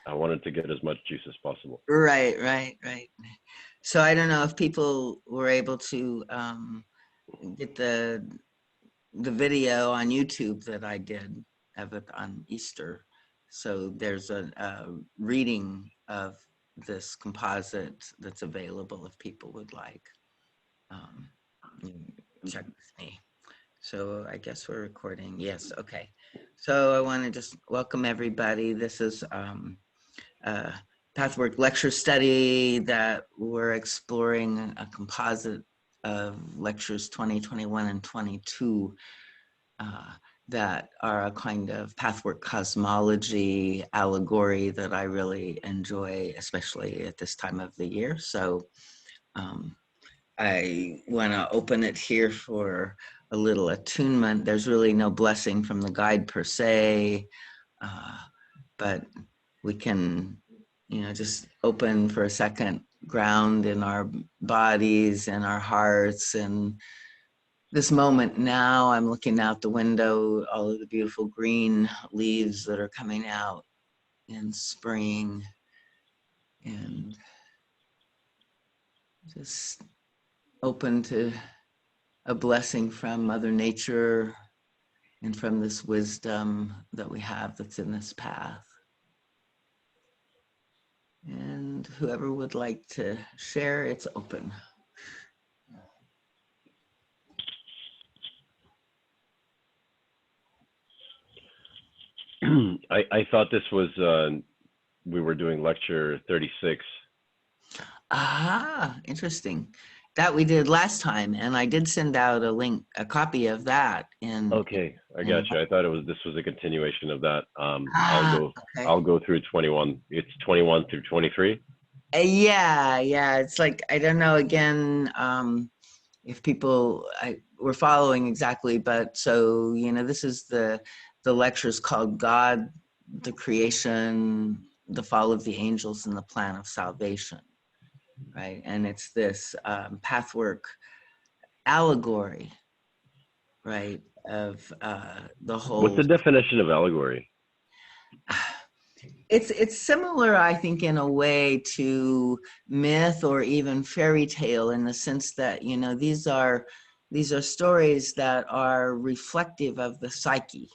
I wanted to get as much juice as possible. Right, right, right. So I don't know if people were able to get the video on YouTube that I did of it on Easter. So there's a reading of this composite that's available if people would like. You can check with me. So I guess we're recording. Yes, okay. So I want to just welcome everybody. This is a Pathwork lecture study that we're exploring a composite of lectures 20, 21, and 22 that are a kind of Pathwork cosmology allegory that I really enjoy, especially at this time of the year. So I want to open it here for a little attunement. There's really no blessing from the guide per se, but we can, just open for a second, ground in our bodies and our hearts. And this moment now, I'm looking out the window, all of the beautiful green leaves that are coming out in spring, and just open to a blessing from Mother Nature and from this wisdom that we have that's in this path. And whoever would like to share, it's open. I thought this was, we were doing lecture 36. Ah, interesting. That we did last time, and I did send out a copy of that. Okay, I got you. I thought this was a continuation of that. Okay. I'll go through 21. It's 21 through 23. Yeah. It's like, I don't know, again, if people were following exactly, but so, this is the lectures called God, the Creation, the Fall of the Angels, and the Plan of Salvation, right? And it's this Pathwork Allegory, right, of the What's whole. the definition of allegory? It's similar, I think, in a way to myth or even fairy tale, in the sense that these are stories that are reflective of the psyche,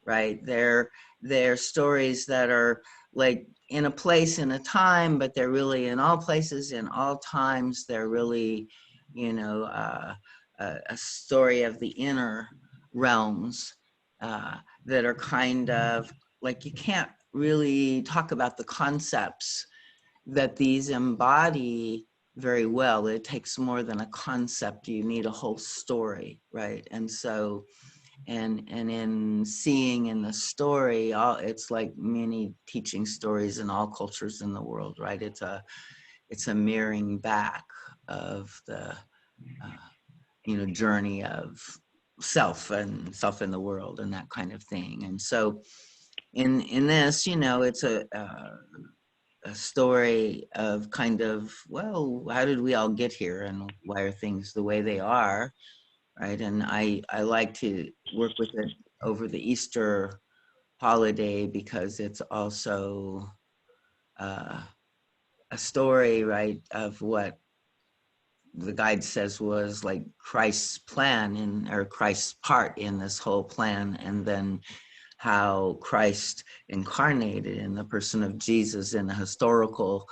right? They're stories that are like in a place, in a time, but they're really in all places, in all times. They're really, a story of the inner realms that are kind of like, you can't really talk about the concepts that these embody very well. It takes more than a concept. You need a whole story, right? And so, and in seeing in the story, it's like many teaching stories in all cultures in the world, right? It's a mirroring back of the journey of self and self in the world and that kind of thing. And so in this, it's a story of kind of, well, how did we all get here, and why are things the way they are, right? And I like to work with it over the Easter holiday, because it's also a story, right, of what the guide says was like Christ's plan or Christ's part in this whole plan, and then how Christ incarnated in the person of Jesus in a historical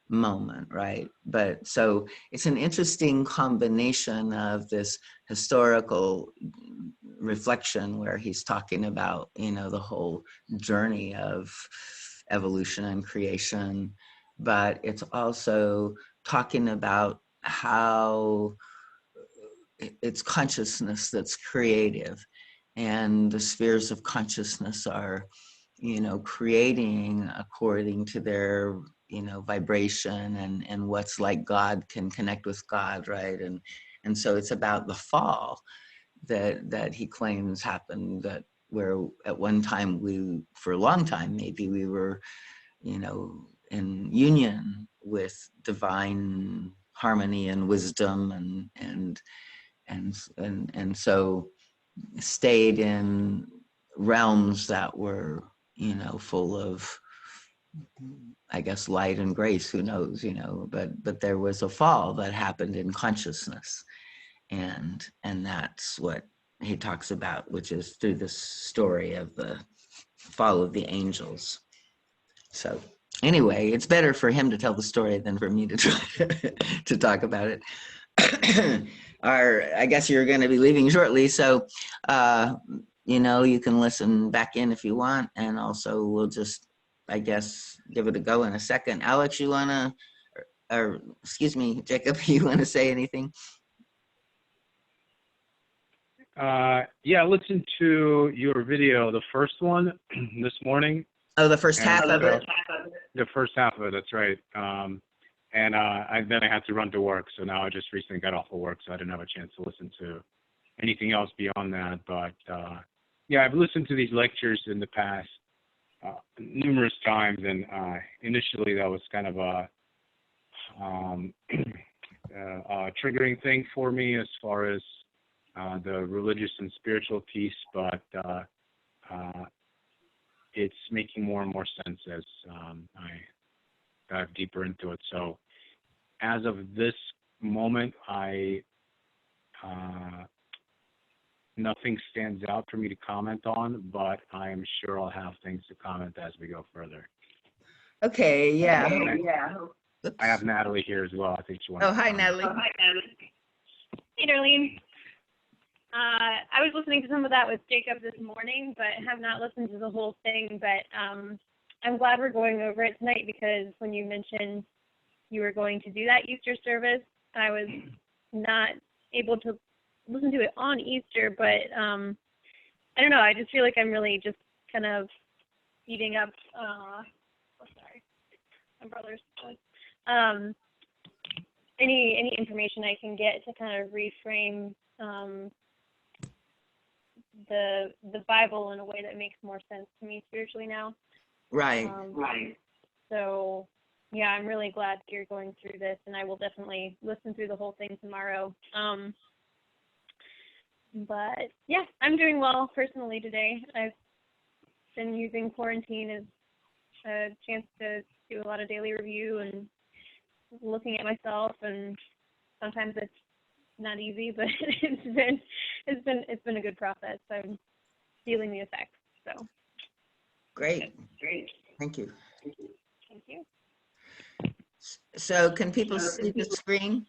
moment, right? But so it's an interesting combination of this historical reflection, where he's talking about, the whole journey of evolution and creation, but it's also talking about how it's consciousness that's creative, and the spheres of consciousness are, creating according to their, vibration, and what's like God can connect with God, right? And so it's about the fall that he claims happened, that where at one time for a long time, maybe we were, in union with divine harmony and wisdom, and so stayed in realms that were, full of I guess, light and grace, who knows, but there was a fall that happened in consciousness. And that's what he talks about, which is through this story of the fall of the angels. So anyway, it's better for him to tell the story than for me to try to talk about it. I guess you're going to be leaving shortly, so you can listen back in if you want, and also we'll just, I guess, give it a go in a second. Alex, you want to, or excuse me, Jacob, you want to say anything? Yeah, I listened to your video, the first one, this morning. Oh, the first half of it? The first half of it, that's right. Then I had to run to work, so now I just recently got off of work, so I didn't have a chance to listen to anything else beyond that. But yeah, I've listened to these lectures in the past numerous times, and initially that was kind of a triggering thing for me as far as the religious and spiritual piece, but it's making more and more sense as I dive deeper into it. So as of this moment, nothing stands out for me to comment on, but I am sure I'll have things to comment as we go further. Okay, yeah. I have Natalie here as well. I think she wants to hi, Natalie. Hey, Darlene. I was listening to some of that with Jacob this morning, but have not listened to the whole thing. But I'm glad we're going over it tonight, because when you mentioned you were going to do that Easter service, I was not able to listen to it on Easter. But I don't know. I just feel like I'm really just kind of eating up. Sorry, my brother's. Any information I can get to kind of reframe the Bible in a way that makes more sense to me spiritually now. Right. So yeah, I'm really glad that you're going through this, and I will definitely listen through the whole thing tomorrow. But yeah, I'm doing well personally today. I've been using quarantine as a chance to do a lot of daily review and looking at myself, and sometimes it's not easy, but it's been a good process. I'm feeling the effects. So great. Thank you. Thank you. So can people see the screen?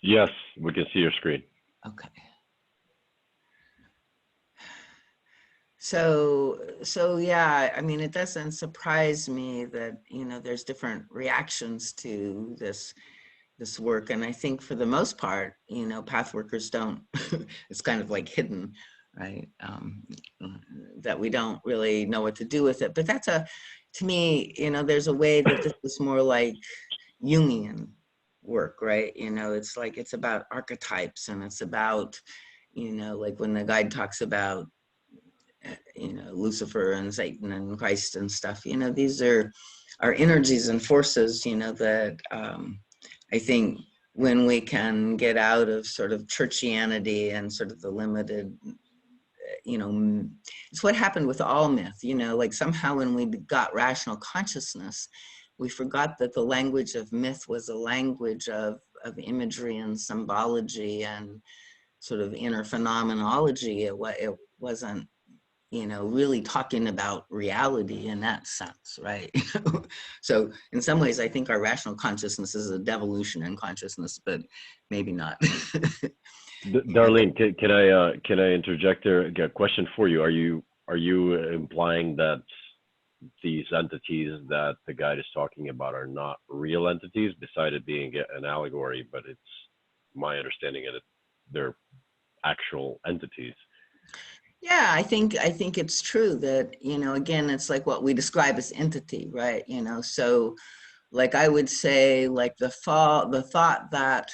Yes, we can see your screen. Okay. So yeah, I mean, it doesn't surprise me that, there's different reactions to this work. And I think for the most part, path workers don't, it's kind of like hidden, right? That we don't really know what to do with it. But that's to me, there's a way that this is more like Jungian work, right? It's like, it's about archetypes, and it's about, like when the guide talks about, Lucifer and Satan and Christ and stuff, these are energies and forces, that I think when we can get out of sort of churchianity and sort of the limited, it's what happened with all myth, like somehow when we got rational consciousness, we forgot that the language of myth was a language of imagery and symbology and sort of inner phenomenology. It wasn't, really talking about reality in that sense, right? So in some ways, I think our rational consciousness is a devolution in consciousness, but maybe not. Darlene, can I interject there? A question for you. Are you implying that these entities that the guide is talking about are not real entities, besides it being an allegory, but it's my understanding that they're actual entities? Yeah, I think it's true that, again, it's like what we describe as entity, right? So like I would say, like the thought that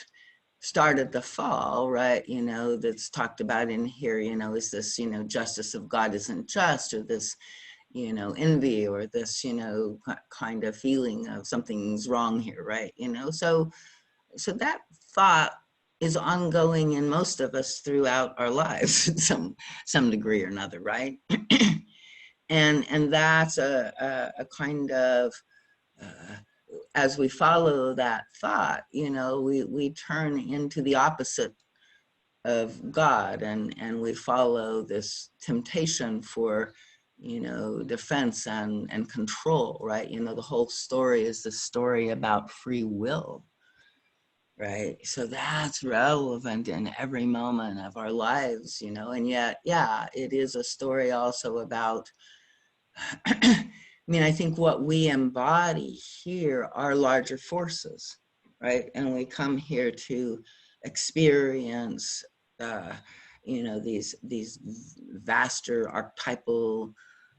started the fall, right? That's talked about in here, is this, justice of God isn't just, or this, envy, or this, kind of feeling of something's wrong here, right? So that thought is ongoing in most of us throughout our lives, some degree or another, right? And that's a kind of, as we follow that thought, we turn into the opposite of God, and we follow this temptation for, defense and control, right? The whole story is the story about free will, right? So that's relevant in every moment of our lives, and yet, yeah, it is a story also about, I mean, I think what we embody here are larger forces, right? And we come here to experience, these vaster archetypal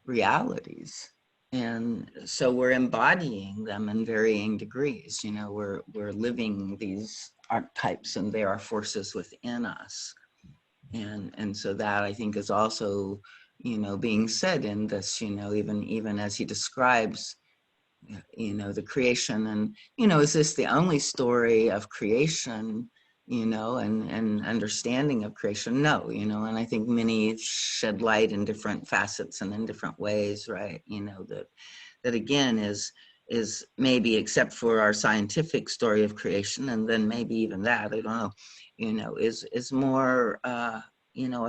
realities. And so we're embodying them in varying degrees. We're living these archetypes, and they are forces within us. And so that, I think, is also, being said in this, even as he describes, the creation, and, is this the only story of creation, and understanding of creation? No, and I think many shed light in different facets and in different ways, right? That again is maybe, except for our scientific story of creation, and then maybe even that, I don't know, is more, a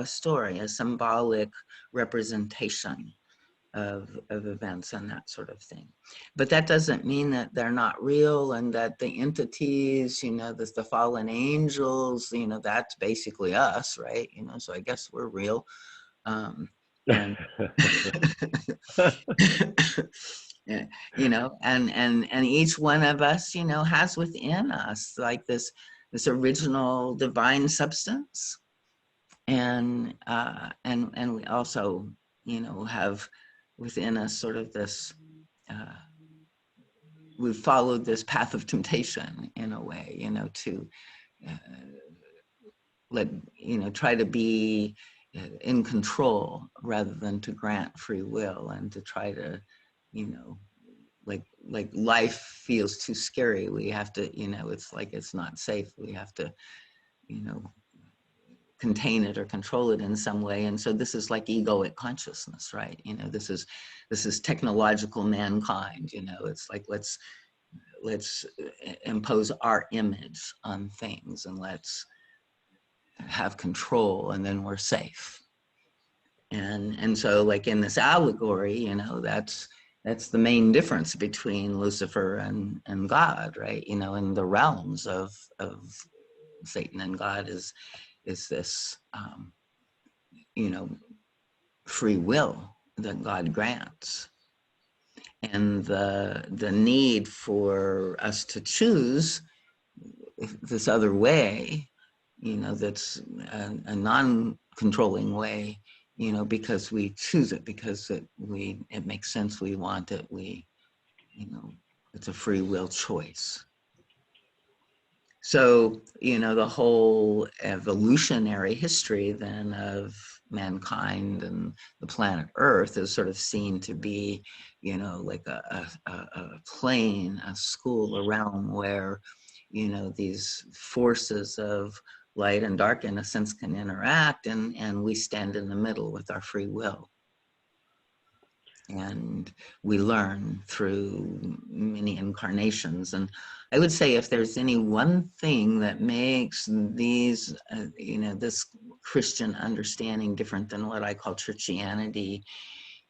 story, a symbolic representation of events and that sort of thing. But that doesn't mean that they're not real, and that the entities, the fallen angels, that's basically us, right? So I guess we're real. And and each one of us, has within us like this original divine substance, and we also, have within us sort of this, we've followed this path of temptation in a way, to try to be in control rather than to grant free will, and to try to, like life feels too scary. We have to, it's like it's not safe. We have to, contain it or control it in some way. And so this is like egoic consciousness, right? This is technological mankind. It's like let's impose our image on things, and let's have control, and then we're safe. And so, like in this allegory, that's the main difference between Lucifer and God, right? In the realms of Satan and God is this, free will that God grants, and the need for us to choose this other way, that's a non-controlling way, because we choose it, because it makes sense, we want it, it's a free will choice. So, the whole evolutionary history then of mankind and the planet Earth is sort of seen to be, like a plane, a school, a realm where, these forces of light and dark, in a sense, can interact, and we stand in the middle with our free will. And we learn through many incarnations. And I would say, if there's any one thing that makes these, this Christian understanding different than what I call churchianity,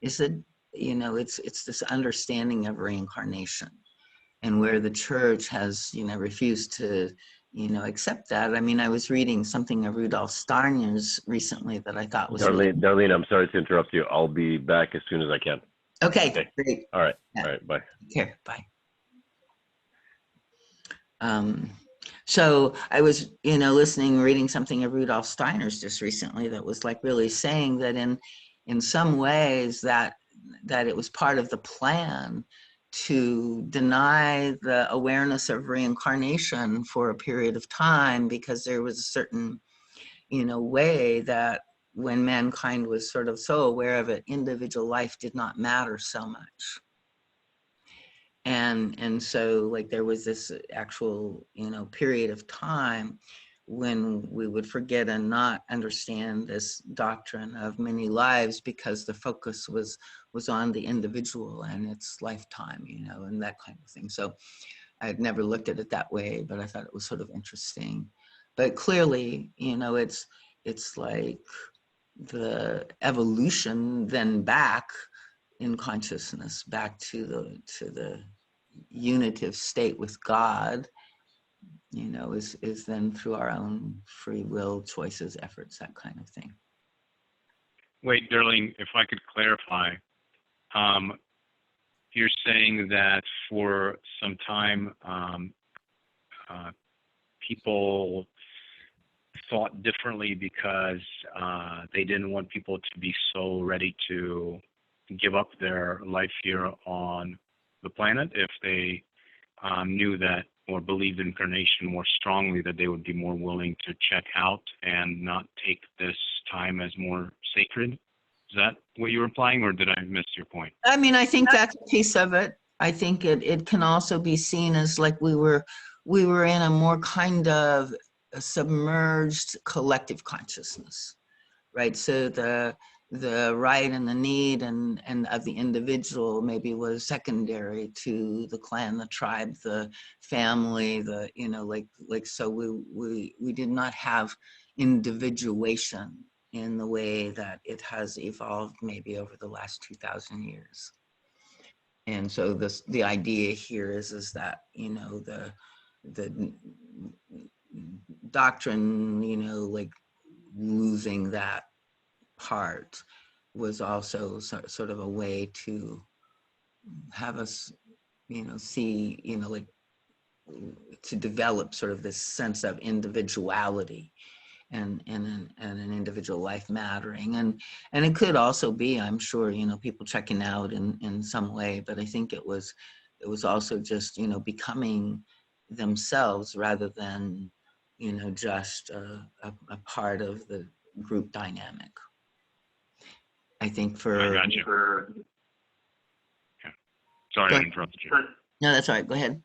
is that, it's this understanding of reincarnation, and where the church has, refused to, accept that. I mean, I was reading something of Rudolf Steiner recently that I thought was Darlene, I'm sorry to interrupt you. I'll be back as soon as I can. Okay. Great. All right. Yeah. All right. Bye. Take care. Bye. So I was, reading something of Rudolf Steiner's just recently that was like really saying that in some ways that it was part of the plan to deny the awareness of reincarnation for a period of time, because there was a certain, way that when mankind was sort of so aware of it, individual life did not matter so much. And so, like, there was this actual, period of time when we would forget and not understand this doctrine of many lives, because the focus was on the individual and its lifetime, you know, and that kind of thing. So I had never looked at it that way, but I thought it was sort of interesting. But clearly, you know, it's like the evolution then back in consciousness, back to the unitive state with God, you know, is then through our own free will, choices, efforts, that kind of thing. Wait, Darlene, if I could clarify, you're saying that for some time, people thought differently because they didn't want people to be so ready to give up their life here on the planet. If they knew that or believed incarnation more strongly, that they would be more willing to check out and not take this time as more sacred. Is that what you were implying, or did I miss your point? I mean, I think that's a piece of it. I think it can also be seen as like we were in a more kind of a submerged collective consciousness, right? So the right and the need and of the individual maybe was secondary to the clan, the tribe, the family, the, you know, like so we did not have individuation in the way that it has evolved maybe over the last 2,000 years. And so the idea here is that, you know, the doctrine, you know, like losing that part was also sort of a way to have us, you know, see, you know, like to develop sort of this sense of individuality and an individual life mattering. And it could also be, I'm sure, you know, people checking out in some way, but I think it was also just, you know, becoming themselves rather than, you know, just a part of the group dynamic. I think I got you. Yeah. Sorry, I interrupted you. No, that's all right. Go ahead.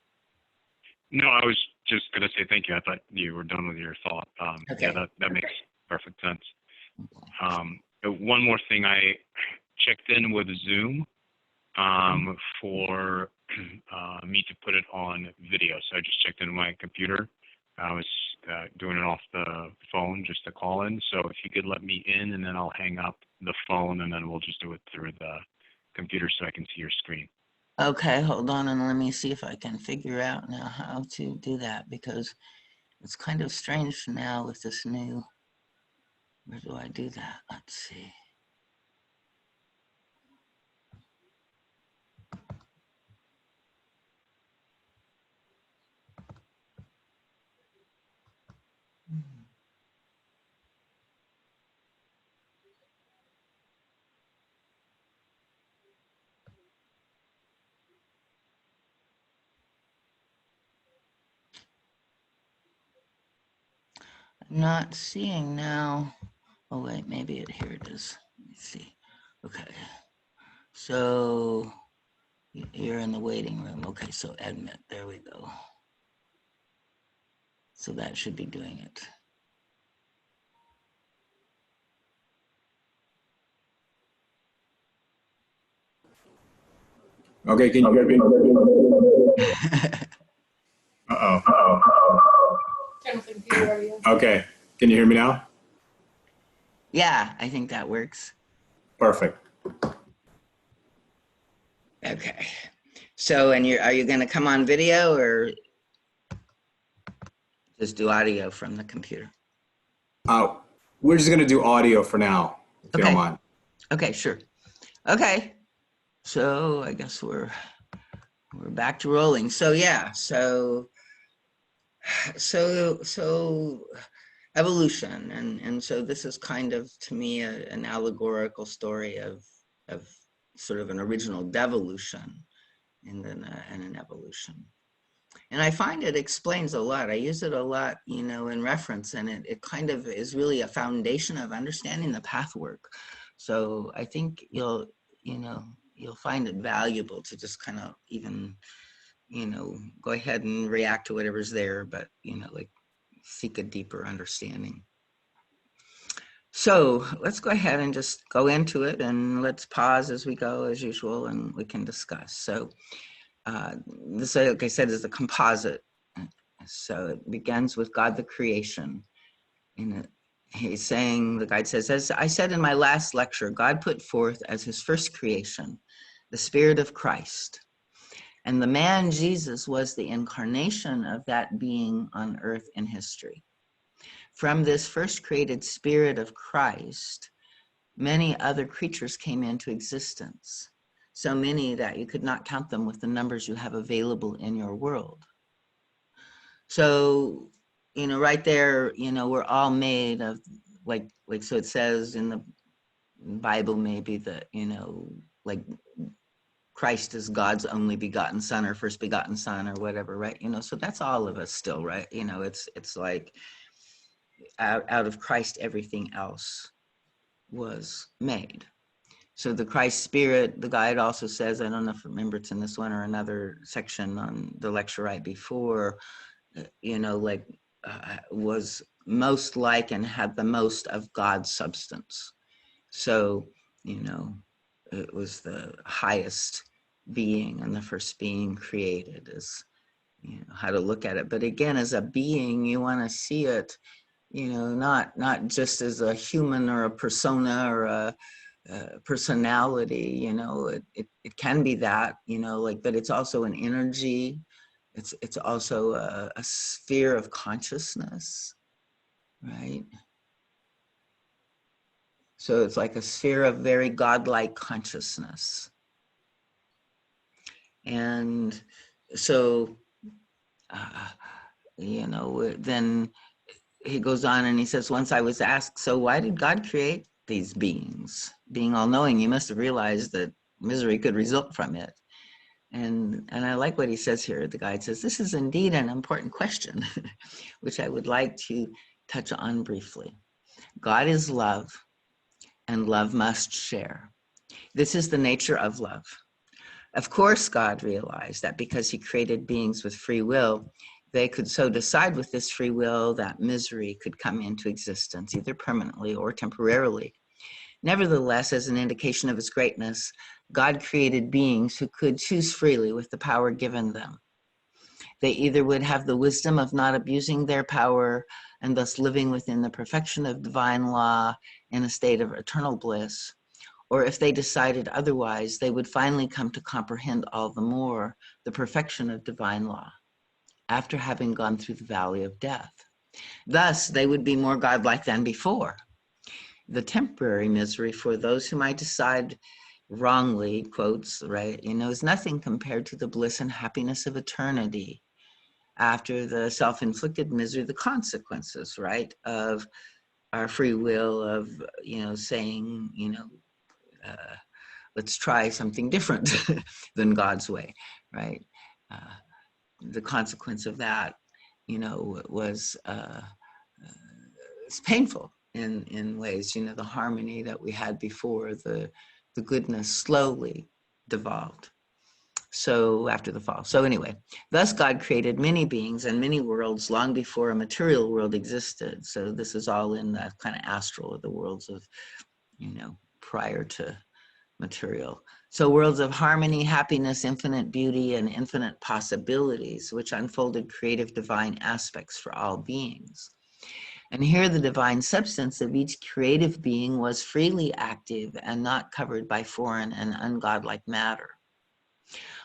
No, I was just going to say thank you. I thought you were done with your thought. Okay. Yeah, that makes perfect sense. One more thing, I checked in with Zoom for me to put it on video. So I just checked in my computer. I was doing it off the phone just to call in. So if you could let me in, and then I'll hang up the phone, and then we'll just do it through the computer so I can see your screen. Okay, hold on and let me see if I can figure out now how to do that, because it's kind of strange now with this new, where do I do that? Let's see. I'm not seeing now. Oh wait, maybe here it is. Let me see. Okay. So you're in the waiting room. Okay, so admit, there we go. So that should be doing it. Okay, can you hear me? Okay, can you hear me now? Yeah, I think that works. Perfect. Okay. So, and are you going to come on video or just do audio from the computer? We're just gonna do audio for now, if you don't Okay. mind. Okay, sure. Okay. So I guess we're back to rolling. So yeah, so evolution, and so this is kind of, to me, an allegorical story of sort of an original devolution and then an evolution. And I find it explains a lot. I use it a lot, you know, in reference, and it kind of is really a foundation of understanding the pathwork. So I think you'll find it valuable to just kind of even, you know, go ahead and react to whatever's there, but, you know, like seek a deeper understanding. So let's go ahead and just go into it, and let's pause as we go as usual, and we can discuss. So this, like I said, is the composite. So it begins with God the creation. He's saying, the guide says, as I said in my last lecture, God put forth as his first creation the Spirit of Christ. And the man Jesus was the incarnation of that being on earth in history. From this first created Spirit of Christ, many other creatures came into existence. So many that you could not count them with the numbers you have available in your world. So, right there, we're all made of, like so it says in the Bible maybe that, like Christ is God's only begotten son or first begotten son or whatever, right? So that's all of us still, right? It's like out of Christ, everything else was made. So the Christ Spirit, the guide also says, I don't know if remember it's in this one or another section on the lecture right before, was most like and had the most of God's substance. So, it was the highest being and the first being created is, how to look at it. But again, as a being, you want to see it, not just as a human or a persona or a personality, it can be that, but it's also an energy. It's also a sphere of consciousness, right? So it's like a sphere of very godlike consciousness. And so, then he goes on and he says, once I was asked, so why did God create these beings? Being all-knowing, you must have realized that misery could result from it. And I like what he says here. The guide says, this is indeed an important question, which I would like to touch on briefly. God is love, and love must share. This is the nature of love. Of course, God realized that because he created beings with free will, they could so decide with this free will that misery could come into existence, either permanently or temporarily. Nevertheless, as an indication of his greatness, God created beings who could choose freely with the power given them. They either would have the wisdom of not abusing their power and thus living within the perfection of divine law in a state of eternal bliss, or if they decided otherwise, they would finally come to comprehend all the more the perfection of divine law after having gone through the valley of death. Thus, they would be more godlike than before. The temporary misery for those who might decide wrongly, quotes, right, is nothing compared to the bliss and happiness of eternity after the self-inflicted misery, the consequences, right, of our free will of, saying, let's try something different than God's way, right? The consequence of that, was it's painful in ways. The harmony that we had before, the goodness slowly devolved. So after the fall. So anyway, thus God created many beings and many worlds long before a material world existed. So this is all in that kind of astral of the worlds of, prior to material. So worlds of harmony, happiness, infinite beauty, and infinite possibilities, which unfolded creative divine aspects for all beings. And here the divine substance of each creative being was freely active and not covered by foreign and ungodlike matter.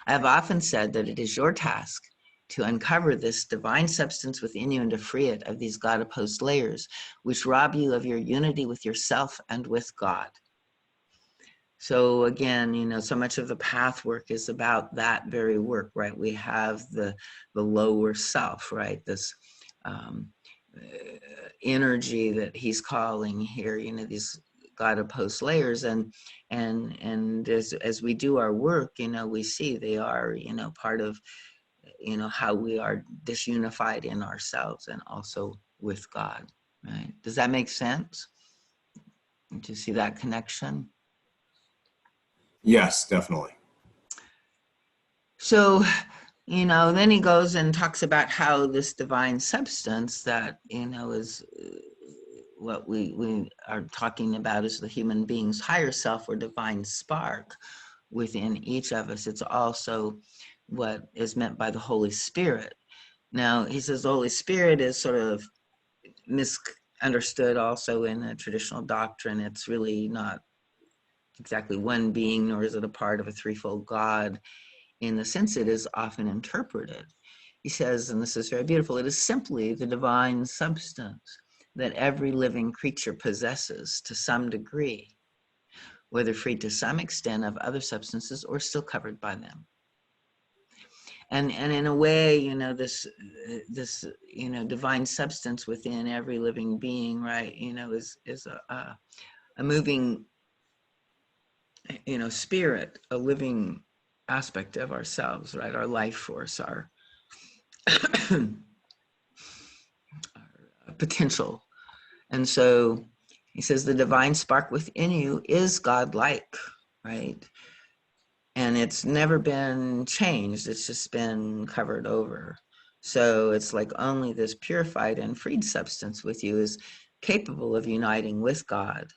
I have often said that it is your task to uncover this divine substance within you and to free it of these God-opposed layers, which rob you of your unity with yourself and with God. So again, so much of the path work is about that very work, right? We have the lower self, right? This energy that he's calling here, these God-opposed layers, and as we do our work, we see they are, part of, how we are disunified in ourselves and also with God, right? Does that make sense? Do you see that connection? Yes, definitely. So, then he goes and talks about how this divine substance that, is what we are talking about is the human being's higher self or divine spark within each of us. It's also what is meant by the Holy Spirit. Now, he says the Holy Spirit is sort of misunderstood also in the traditional doctrine. It's really not exactly one being, nor is it a part of a threefold God in the sense it is often interpreted. He says, and this is very beautiful, it is simply the divine substance that every living creature possesses to some degree, whether freed to some extent of other substances or still covered by them. And in a way, this divine substance within every living being, right, is a moving, spirit, a living aspect of ourselves, right, our life force, our potential. And so he says the divine spark within you is God-like, right? And it's never been changed. It's just been covered over. So it's like only this purified and freed substance with you is capable of uniting with God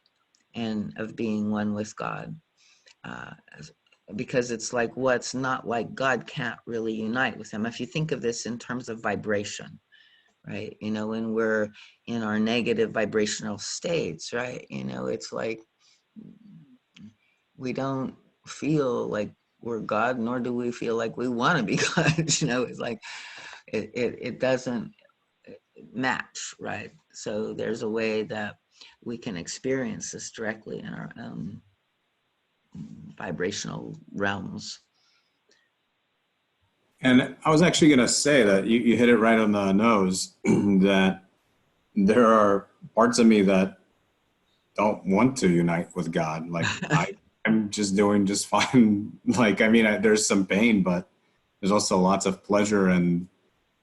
and of being one with God. Because it's like what's not like God can't really unite with him. If you think of this in terms of vibration, right? When we're in our negative vibrational states, right? It's like we don't feel like we're God, nor do we feel like we want to be God. It's like it doesn't match, right? So there's a way that we can experience this directly in our own vibrational realms. And I was actually going to say that you hit it right on the nose, that there are parts of me that don't want to unite with God. Like I'm just doing just fine. Like, I mean, there's some pain, but there's also lots of pleasure and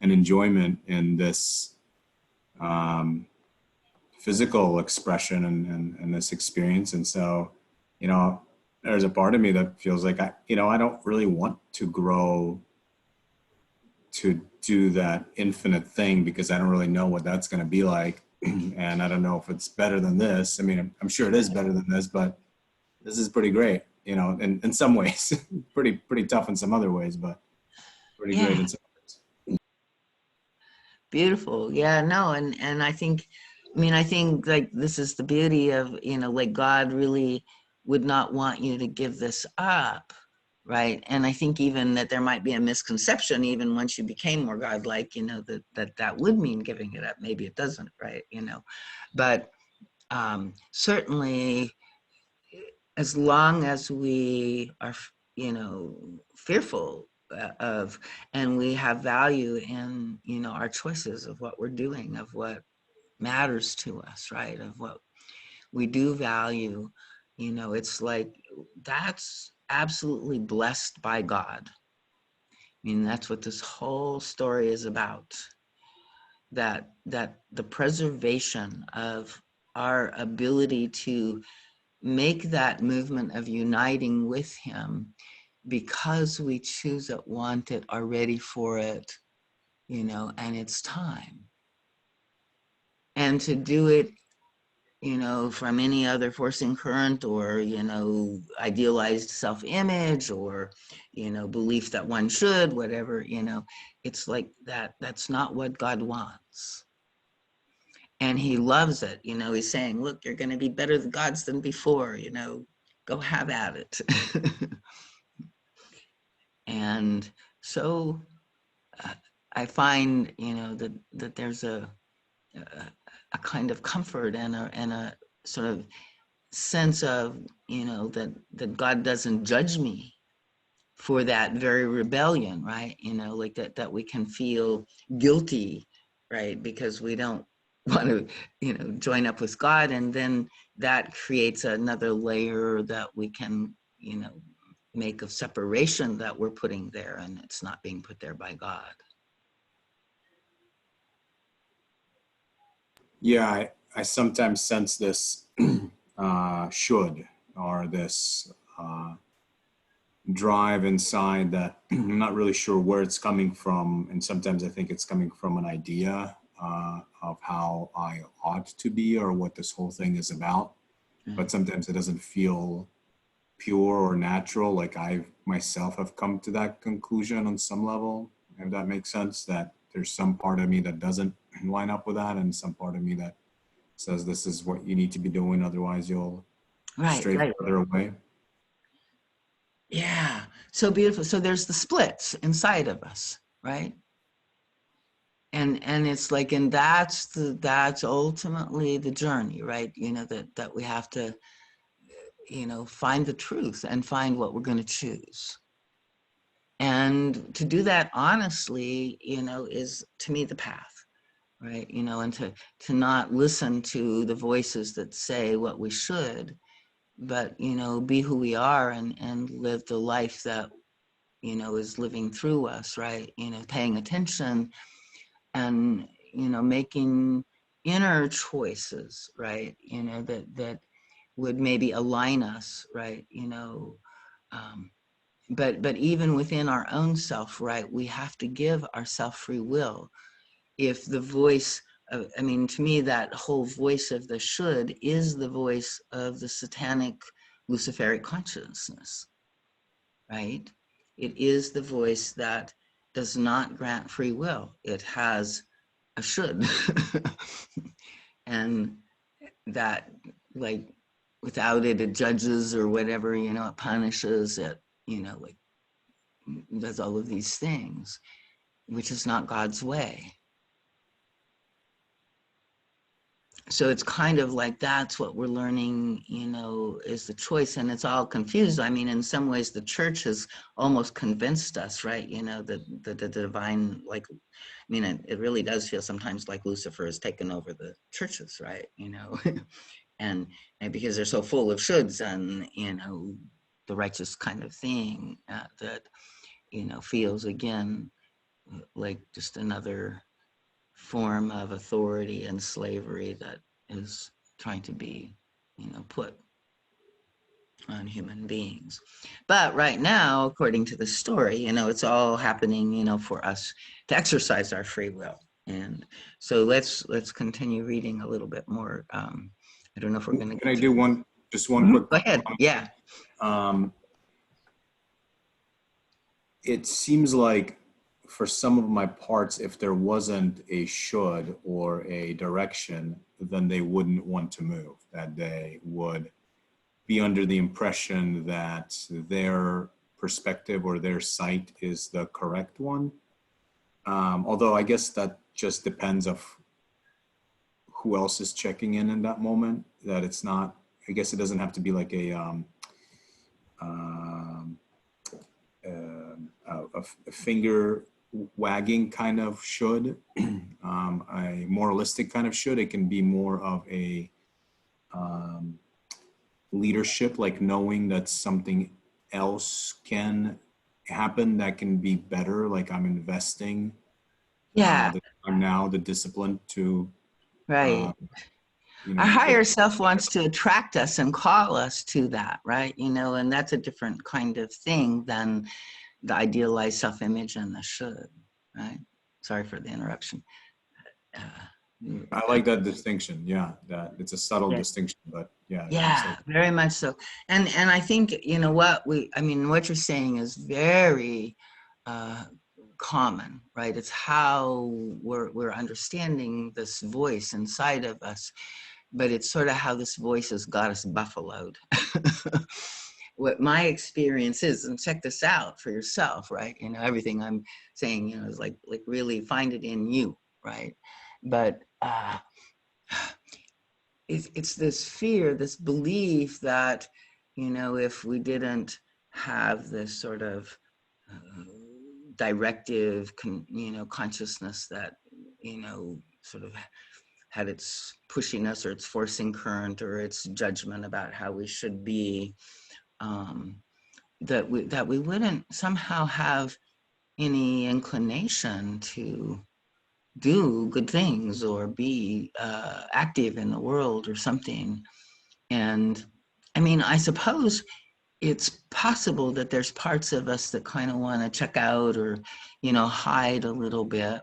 enjoyment in this physical expression and this experience. And so, there's a part of me that feels like I don't really want to grow to do that infinite thing, because I don't really know what that's going to be like. And I don't know if it's better than this. I mean, I'm sure it is better than this, but this is pretty great, in some ways. pretty tough in some other ways, but pretty great in some ways. Beautiful. Yeah, no, and I think like this is the beauty of, like God really would not want you to give this up, right? And I think even that there might be a misconception, even once you became more godlike, that would mean giving it up. Maybe it doesn't, right? But certainly, as long as we are, fearful of, and we have value in, our choices of what we're doing, of what matters to us, right? Of what we do value, it's like that's absolutely blessed by God. I mean, that's what this whole story is about. That the preservation of our ability to make that movement of uniting with him because we choose it, want it, are ready for it, and it's time. And to do it, from any other forcing current or, idealized self-image or, belief that one should, whatever, it's like that's not what God wants. And he loves it. He's saying, look, you're going to be better gods than before, go have at it. And so I find, that there's a kind of comfort and a sort of sense of, that God doesn't judge me for that very rebellion, right? Like that we can feel guilty, right? Because we don't want to, join up with God. And then that creates another layer that we can, make of separation that we're putting there, and it's not being put there by God. Yeah, I sometimes sense this should, or this drive inside that I'm not really sure where it's coming from. And sometimes I think it's coming from an idea of how I ought to be or what this whole thing is about. But sometimes it doesn't feel pure or natural. Like I myself have come to that conclusion on some level, if that makes sense, that there's some part of me that doesn't line up with that and some part of me that says this is what you need to be doing, otherwise you'll stray further away. Yeah, so beautiful. So there's the splits inside of us, right? And it's like, and that's ultimately the journey, right? You know, that we have to, you know, find the truth and find what we're going to choose. And to do that honestly, you know, is to me the path, right? You know, and to not listen to the voices that say what we should, but, you know, be who we are and live the life that, you know, is living through us, right? You know, paying attention and, you know, making inner choices, right? You know, that would maybe align us, right? You know, but even within our own self, right, we have to give ourself free will. If the voice of, I mean, to me, that whole voice of the should is the voice of the satanic Luciferic consciousness, right? It is the voice that does not grant free will. It has a should. And that, like, without it, it judges or whatever, you know, it punishes, it, you know, like, does all of these things, which is not God's way. So it's kind of like that's what we're learning, you know, is the choice, and it's all confused. I mean, in some ways, the church has almost convinced us, right? You know, the divine, like, I mean, it really does feel sometimes like Lucifer has taken over the churches, right? You know, and because they're so full of shoulds and, you know, the righteous kind of thing that, you know, feels again like just another form of authority and slavery that is trying to be, you know, put on human beings. But right now, according to the story, you know, it's all happening, you know, for us to exercise our free will. And so let's continue reading a little bit more. I don't know if we're going to. Can I do just one quick? Go ahead. Yeah. It seems like for some of my parts, if there wasn't a should or a direction, then they wouldn't want to move, that they would be under the impression that their perspective or their sight is the correct one. Although I guess that just depends of who else is checking in that moment, that it's not, I guess it doesn't have to be like a finger wagging kind of should, a moralistic kind of should. It can be more of a leadership, like knowing that something else can happen that can be better. Like I'm investing the time now, the discipline to, right. You know, Our higher self wants to attract us and call us to that, right? You know, and that's a different kind of thing than the idealized self-image and the should, right? Sorry for the interruption. I like that distinction. Yeah, that it's a subtle distinction, but yeah. Yeah, very much so. And I think, you know, what you're saying is very common, right? It's how we're understanding this voice inside of us, but it's sort of how this voice has got us buffaloed. What my experience is, and check this out for yourself, right? You know, everything I'm saying, you know, is like really find it in you, right? But it's this fear, this belief that, you know, if we didn't have this sort of directive, you know, consciousness that, you know, sort of had its pushing us or its forcing current or its judgment about how we should be, that we wouldn't somehow have any inclination to do good things or be active in the world or something. And I mean, I suppose it's possible that there's parts of us that kind of want to check out or, hide a little bit.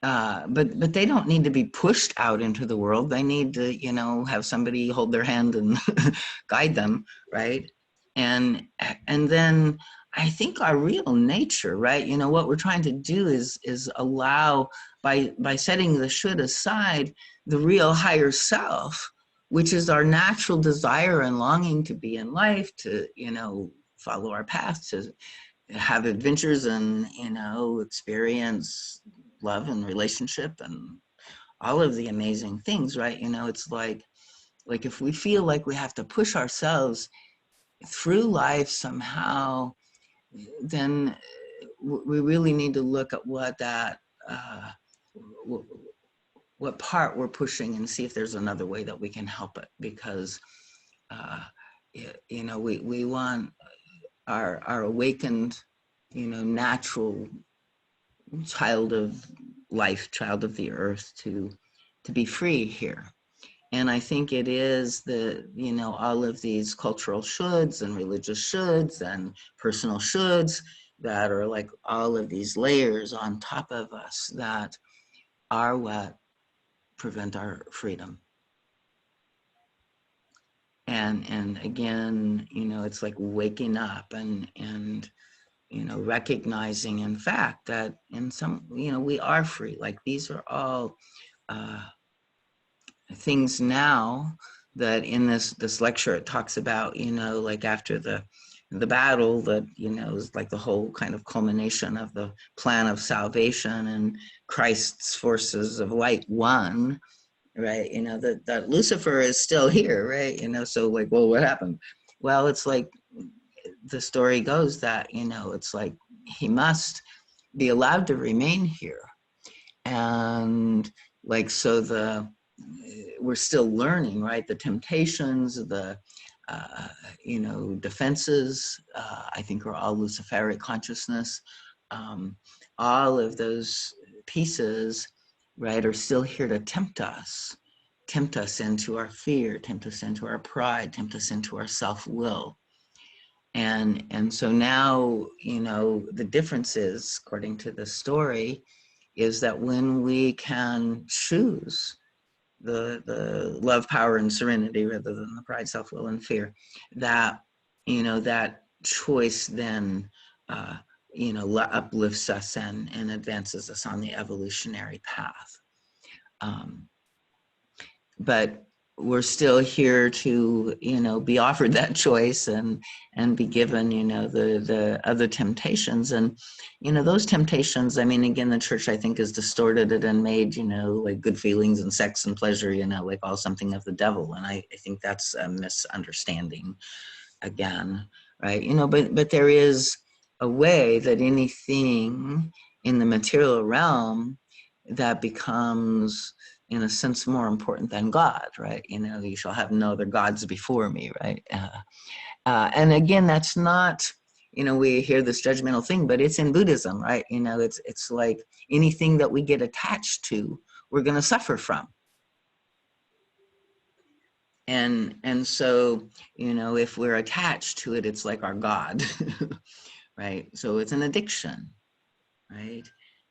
But they don't need to be pushed out into the world. They need to, have somebody hold their hand and guide them, right? And then I think our real nature, right? What we're trying to do is allow, by setting the should aside, the real higher self, which is our natural desire and longing to be in life, to, follow our path, to have adventures and, experience love and relationship and all of the amazing things, right? It's like if we feel like we have to push ourselves through life somehow, then we really need to look at what that, what part we're pushing and see if there's another way that we can help it. Because, we want our awakened, natural child of life, child of the earth, to be free here. And I think it is the, all of these cultural shoulds and religious shoulds and personal shoulds that are like all of these layers on top of us that are what prevent our freedom. And again, it's like waking up and recognizing, in fact, that in some, we are free. Like these are all things now that in this lecture it talks about, like after the battle that, is like the whole kind of culmination of the plan of salvation, and Christ's forces of light won, right? That Lucifer is still here, right? So like, well, what happened? Well, it's like the story goes that, it's like he must be allowed to remain here. And like, so we're still learning, right? The temptations, the, defenses, I think are all Luciferic consciousness. All of those pieces, right, are still here to tempt us into our fear, tempt us into our pride, tempt us into our self-will. And so now, the difference is, according to the story, is that when we can choose the love, power, and serenity rather than the pride, self-will, and fear, that, that choice then, uplifts us and advances us on the evolutionary path. But we're still here to, be offered that choice and be given, the other temptations. And, those temptations, I mean, again, the church, I think, has distorted it and made, like good feelings and sex and pleasure, like all something of the devil. And I think that's a misunderstanding again, right? But there is a way that anything in the material realm that becomes, in a sense, more important than God, right? You shall have no other gods before me, right? And again, that's not, we hear this judgmental thing, but it's in Buddhism, right? It's like anything that we get attached to, we're going to suffer from. And so, if we're attached to it, it's like our God, right? So it's an addiction, right?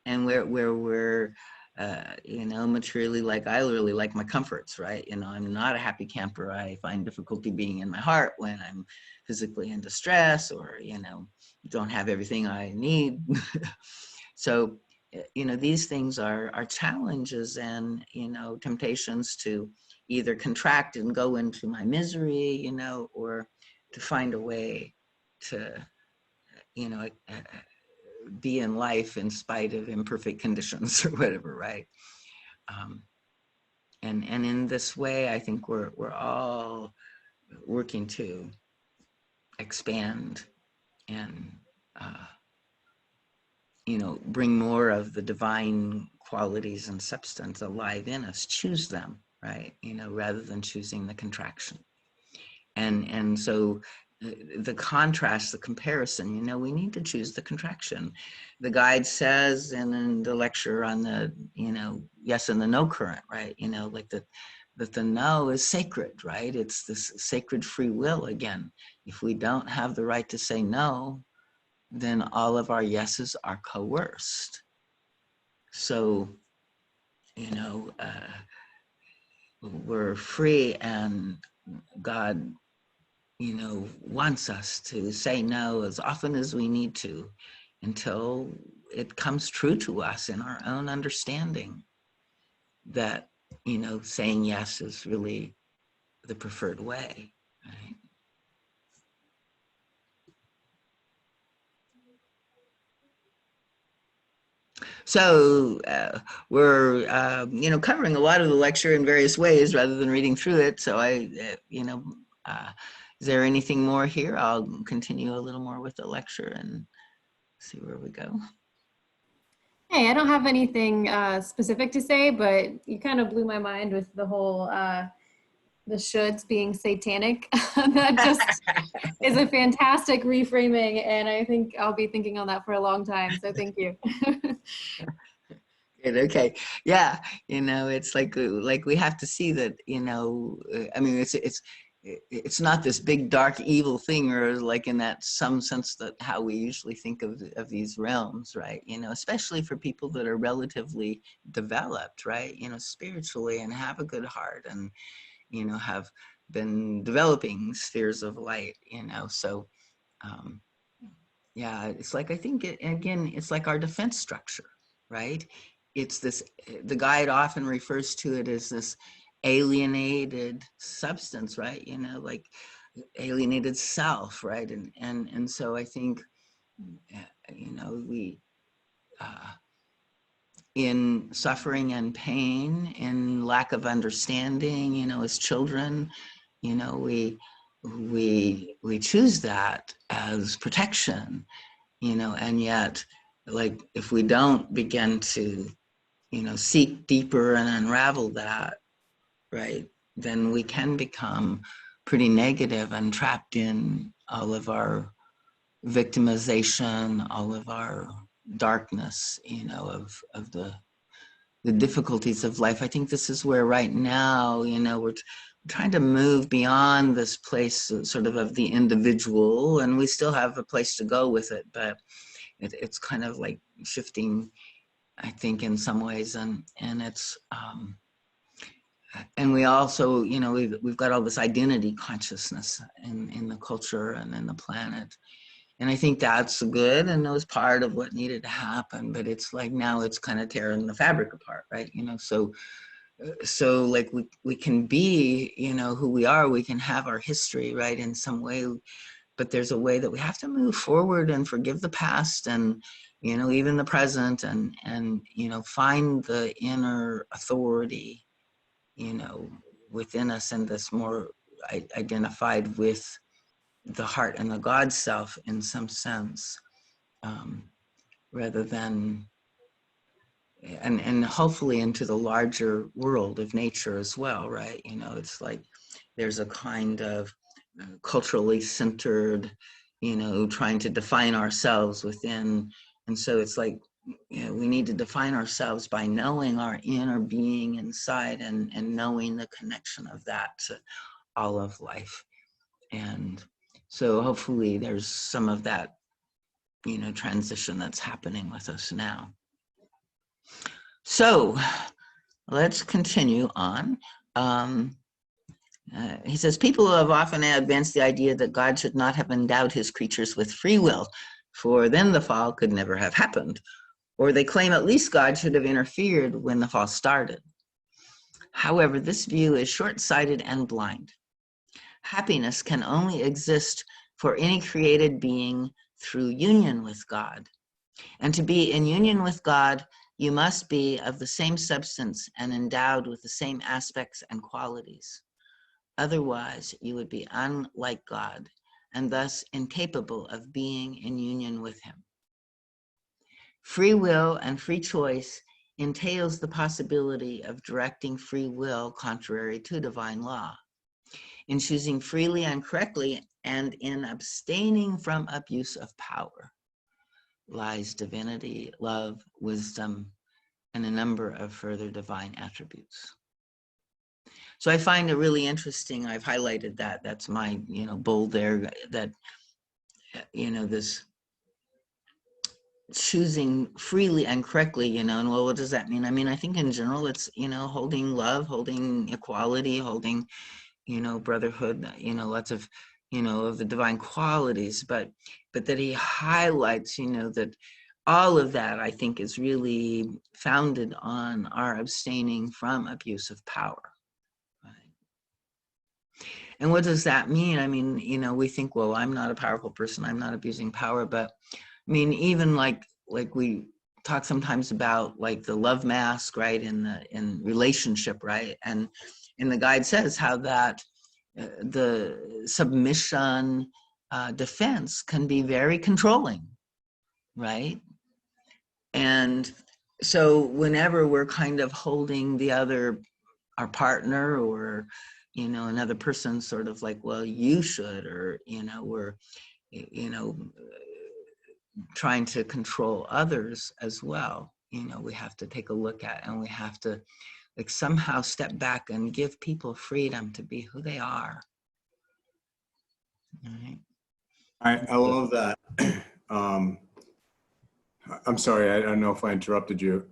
And where we're, materially, like I really like my comforts, right? I'm not a happy camper. I find difficulty being in my heart when I'm physically in distress or, don't have everything I need. So, these things are challenges and, temptations to either contract and go into my misery, or to find a way to, be in life in spite of imperfect conditions or whatever, right? And in this way, I think we're all working to expand and bring more of the divine qualities and substance alive in us. Choose them, right? Rather than choosing the contraction. And so the contrast, the comparison, we need to choose the contraction. The guide says, and in the lecture on the, yes and the no current, right? Like that the no is sacred, right? It's this sacred free will again. If we don't have the right to say no, then all of our yeses are coerced. So, you know, we're free, and God, you know, wants us to say no as often as we need to until it comes true to us in our own understanding that, you know, saying yes is really the preferred way, right? So we're, you know, covering a lot of the lecture in various ways rather than reading through it. So you know, is there anything more here? I'll continue a little more with the lecture and see where we go. Hey, I don't have anything specific to say, but you kind of blew my mind with the whole the shoulds being satanic. That just is a fantastic reframing, and I think I'll be thinking on that for a long time. So thank you. Good, okay, yeah, you know, it's like we have to see that, you know, I mean, it's not this big dark evil thing, or like in that some sense that how we usually think of these realms, right? You know, especially for people that are relatively developed, right? You know, spiritually, and have a good heart, and, you know, have been developing spheres of light, you know. So yeah, it's like, I think again, it's like our defense structure, right? It's this, the guide often refers to it as this alienated substance, right? You know, like alienated self, right? And so I think, you know, we, in suffering and pain, in lack of understanding, you know, as children, you know, we choose that as protection, you know, and yet, like, if we don't begin to, you know, seek deeper and unravel that, right, then we can become pretty negative and trapped in all of our victimization, all of our darkness, you know, of the difficulties of life. I think this is where right now, you know, we're trying to move beyond this place sort of the individual, and we still have a place to go with it, but it's kind of like shifting, I think, in some ways, and it's and we also, you know, we've got all this identity consciousness in the culture and in the planet, and I think that's good, and it was part of what needed to happen, but it's like now it's kind of tearing the fabric apart, right? You know, so like we can be, you know, who we are, we can have our history, right, in some way, but there's a way that we have to move forward and forgive the past, and, you know, even the present, and you know, find the inner authority, you know, within us, and this more identified with the heart and the God self in some sense, rather than, and hopefully into the larger world of nature as well, right? You know, it's like there's a kind of culturally centered, you know, trying to define ourselves within, and so it's like, you know, we need to define ourselves by knowing our inner being inside, and knowing the connection of that to all of life. And so hopefully there's some of that, you know, transition that's happening with us now. So let's continue on. He says, people have often advanced the idea that God should not have endowed his creatures with free will, for then the fall could never have happened. Or they claim at least God should have interfered when the fall started. However, this view is short-sighted and blind. Happiness can only exist for any created being through union with God. And to be in union with God, you must be of the same substance and endowed with the same aspects and qualities. Otherwise, you would be unlike God, and thus incapable of being in union with him. Free will and free choice entails the possibility of directing free will contrary to divine law. In choosing freely and correctly, and in abstaining from abuse of power, lies divinity, love, wisdom, and a number of further divine attributes. So I find it really interesting. I've highlighted that. That's my, bold there, that, this choosing freely and correctly, and well, what does that mean? I mean, I think in general, it's, holding love, holding equality, holding, brotherhood, lots of, of the divine qualities, but that he highlights, that all of that, I think, is really founded on our abstaining from abuse of power. Right? And what does that mean? I mean, we think, well, I'm not a powerful person, I'm not abusing power, but I mean, even like we talk sometimes about like the love mask, right, in relationship, right, and the guide says how that the submission defense can be very controlling, right? And so whenever we're kind of holding our partner, or another person sort of like, well, you should, or we're trying to control others as well, we have to take a look at, and we have to like somehow step back and give people freedom to be who they are. Right. I love that. I'm sorry, I don't know if I interrupted you.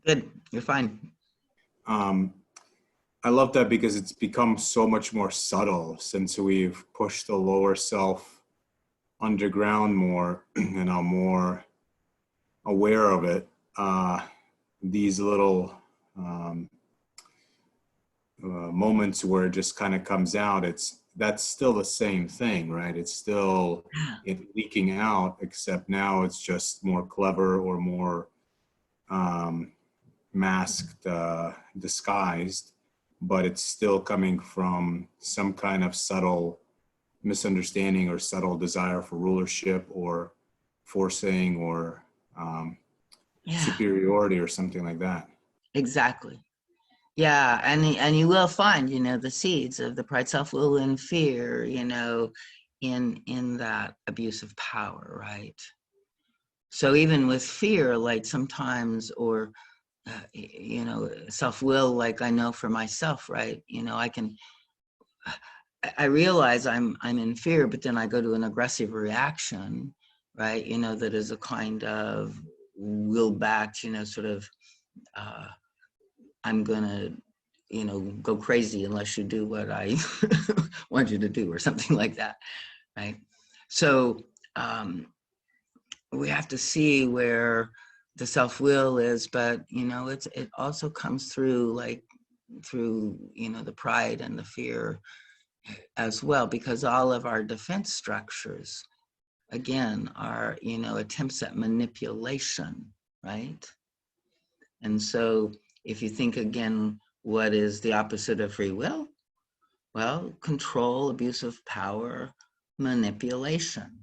Good, you're fine. I love that because it's become so much more subtle since we've pushed the lower self underground more and are more aware of it. These little moments where it just kind of comes out, that's still the same thing, right? It's still it leaking out, except now it's just more clever or more masked, disguised, but it's still coming from some kind of subtle misunderstanding or subtle desire for rulership or forcing or superiority or something like that. Exactly. Yeah, and you will find, the seeds of the pride, self-will, and fear, in that abuse of power, right? So even with fear, like sometimes, or self-will, like I know for myself, right? I realize I'm in fear, but then I go to an aggressive reaction, right? That is a kind of will back, sort of. I'm gonna, go crazy unless you do what I want you to do, or something like that, right? So we have to see where the self-will is, but it also comes through the pride and the fear as well, because all of our defense structures, again, are attempts at manipulation, right? And so if you think again, what is the opposite of free will? Well, control, abuse of power, manipulation,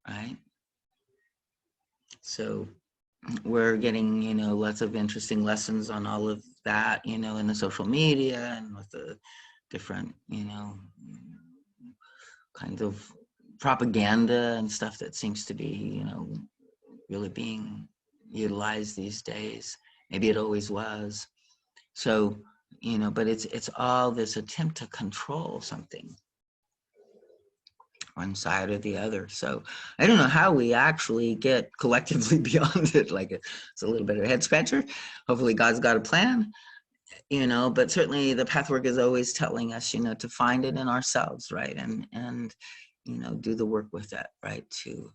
right? So we're getting, lots of interesting lessons on all of that, in the social media and with the different, kinds of propaganda and stuff that seems to be, really being utilized these days. Maybe it always was. So, but it's all this attempt to control something, one side or the other. So I don't know how we actually get collectively beyond it. Like it's a little bit of a head scratcher. Hopefully God's got a plan, but certainly the pathwork is always telling us, to find it in ourselves, right? And do the work with that, right? To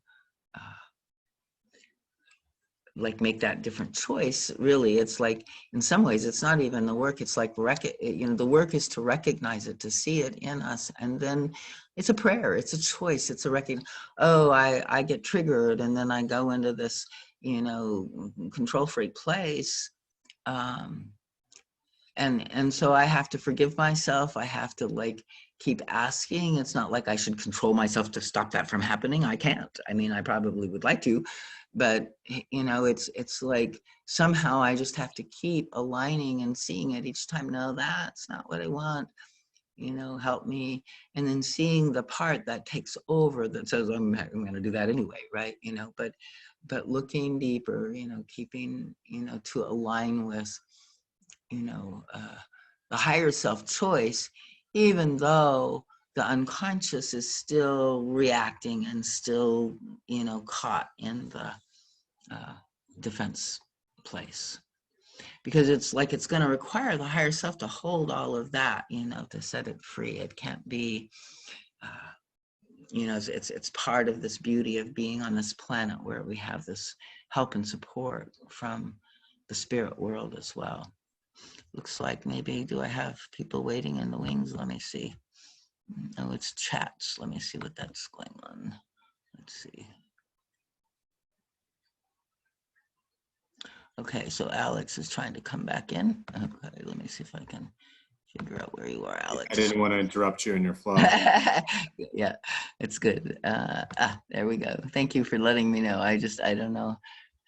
like make that different choice. Really, it's like in some ways it's not even the work, it's like the work is to recognize it, to see it in us, and then it's a prayer, it's a choice, it's a I get triggered, and then I go into this control freak place, and so I have to forgive myself. I have to like keep asking. It's not like I should control myself to stop that from happening. I can't. I mean, I probably would like to, but it's like somehow I just have to keep aligning and seeing it each time. No, that's not what I want. Help me. And then seeing the part that takes over that says, I'm going to do that anyway, right? But looking deeper, keeping, to align with, the higher self choice, even though the unconscious is still reacting and still, caught in the defense place. Because it's like it's going to require the higher self to hold all of that, to set it free. It can't be, it's part of this beauty of being on this planet where we have this help and support from the spirit world as well. Looks like maybe, do I have people waiting in the wings? Let me see. Oh, it's chats. Let me see what that's going on. Let's see. Okay, so Alex is trying to come back in. Okay, let me see if I can figure out where you are, Alex. I didn't want to interrupt you in your flow. Yeah, it's good. There we go. Thank you for letting me know. I don't know.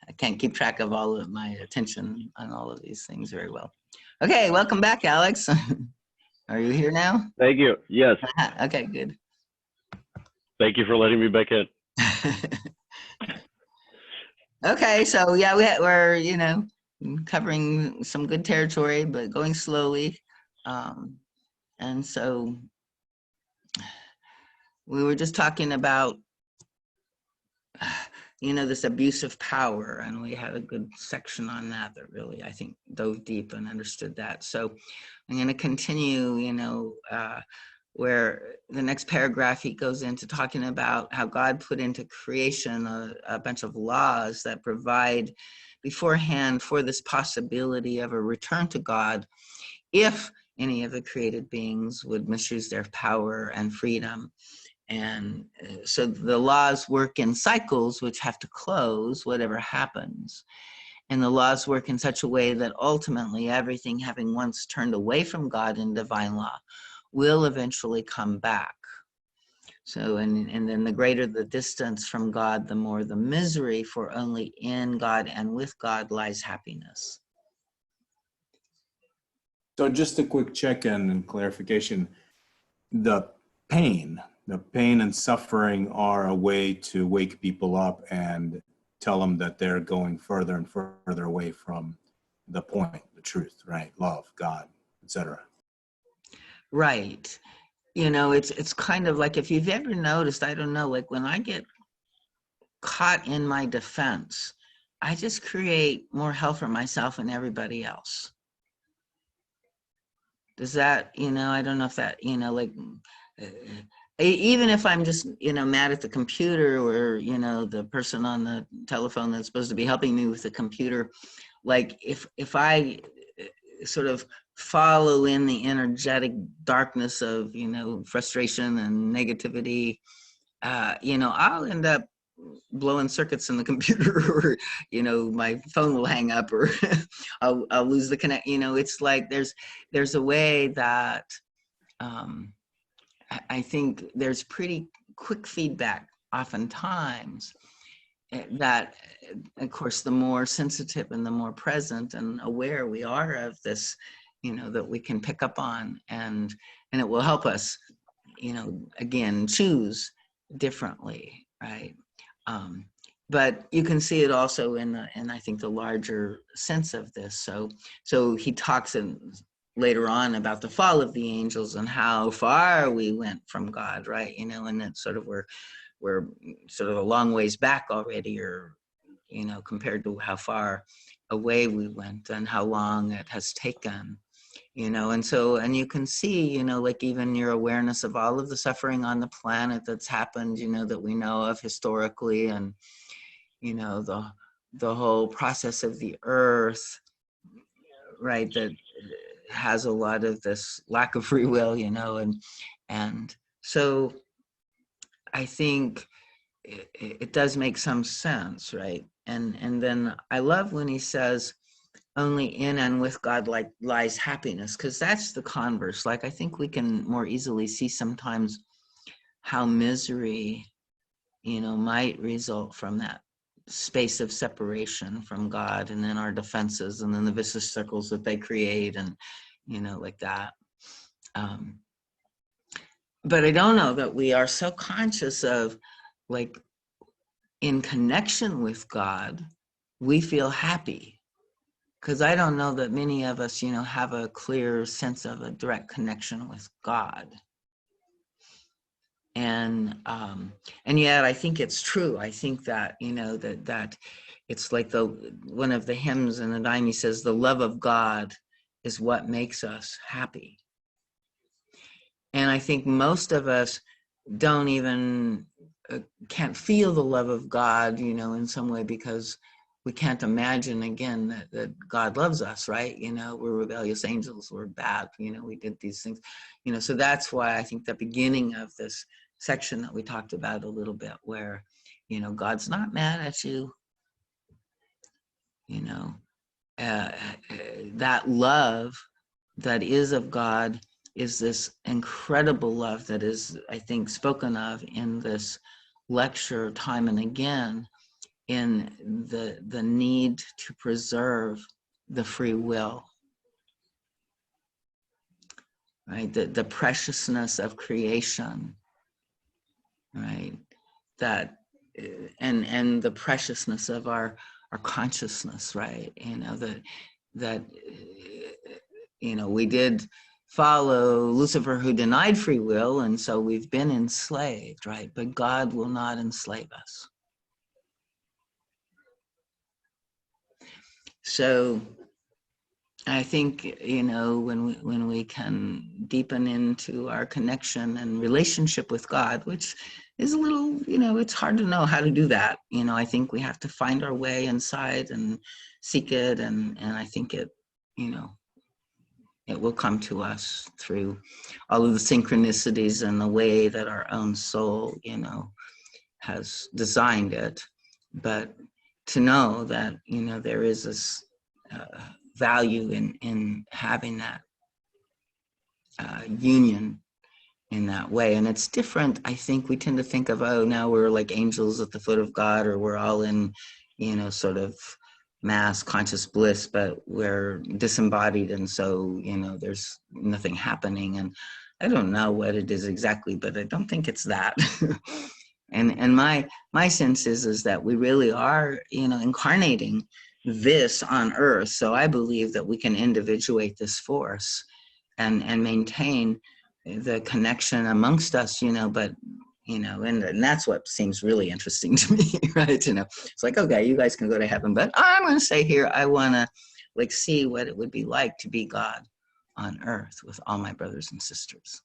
I can't keep track of all of my attention on all of these things very well. Okay, welcome back, Alex. Are you here now? Thank you. Yes. Okay, good. Thank you for letting me back in. Okay, so yeah, we're covering some good territory, but going slowly. And so we were just talking about this abuse of power, and we had a good section on that really, I think, dove deep and understood that. So I'm going to continue, where the next paragraph he goes into talking about how God put into creation a bunch of laws that provide beforehand for this possibility of a return to God if any of the created beings would misuse their power and freedom. And so the laws work in cycles which have to close whatever happens. And the laws work in such a way that ultimately everything, having once turned away from God and divine law, will eventually come back. So, and then the greater the distance from God, the more the misery, for only in God and with God lies happiness. So just a quick check-in and clarification. The pain and suffering are a way to wake people up and tell them that they're going further and further away from the point, the truth, right? Love, God, etc. Right. It's kind of like, if you've ever noticed, I don't know, like when I get caught in my defense, I just create more hell for myself and everybody else. Does that, I don't know if that, even if I'm just, mad at the computer, or, the person on the telephone that's supposed to be helping me with the computer, like if I sort of follow in the energetic darkness of, frustration and negativity, I'll end up blowing circuits in the computer, or, my phone will hang up, or I'll lose the connect. It's like there's a way that I think there's pretty quick feedback oftentimes, that, of course, the more sensitive and the more present and aware we are of this, that we can pick up on, and it will help us, again, choose differently, right? But you can see it also in I think the larger sense of this. So he talks later on about the fall of the angels and how far we went from God, right? And it's sort of we're sort of a long ways back already, or compared to how far away we went and how long it has taken. And you can see, like even your awareness of all of the suffering on the planet that's happened, that we know of historically, and, the whole process of the earth, right, that has a lot of this lack of free will, and so I think it does make some sense, right? And then I love when he says, only in and with God lies happiness, because that's the converse. Like, I think we can more easily see sometimes how misery, might result from that space of separation from God, and then our defenses, and then the vicious circles that they create, and, like that. But I don't know that we are so conscious of, like, in connection with God, we feel happy. because I don't know that many of us, have a clear sense of a direct connection with God. And yet I think it's true. I think that, that it's like one of the hymns in the Daime says, the love of God is what makes us happy. And I think most of us don't even, can't feel the love of God, in some way, because we can't imagine again that God loves us, right? We're rebellious angels, we're bad, we did these things, so that's why I think the beginning of this section that we talked about a little bit, where, God's not mad at you, that love that is of God is this incredible love that is, I think, spoken of in this lecture time and again, in the need to preserve the free will, right? The preciousness of creation, right? That, and the preciousness of our consciousness, right? That we did follow Lucifer, who denied free will, and so we've been enslaved, right? But God will not enslave us. So I think, when we can deepen into our connection and relationship with God, which is a little, it's hard to know how to do that. I think we have to find our way inside and seek it. And I think it, it will come to us through all of the synchronicities and the way that our own soul, has designed it. But to know that, there is this value in having that union in that way. And it's different. I think we tend to think of, oh, now we're like angels at the foot of God, or we're all in, sort of mass conscious bliss, but we're disembodied. And so, there's nothing happening. And I don't know what it is exactly, but I don't think it's that. And my sense is that we really are, incarnating this on earth. So I believe that we can individuate this force and maintain the connection amongst us, but, and that's what seems really interesting to me, right? It's like, okay, you guys can go to heaven, but I'm going to stay here. I want to see what it would be like to be God on earth with all my brothers and sisters.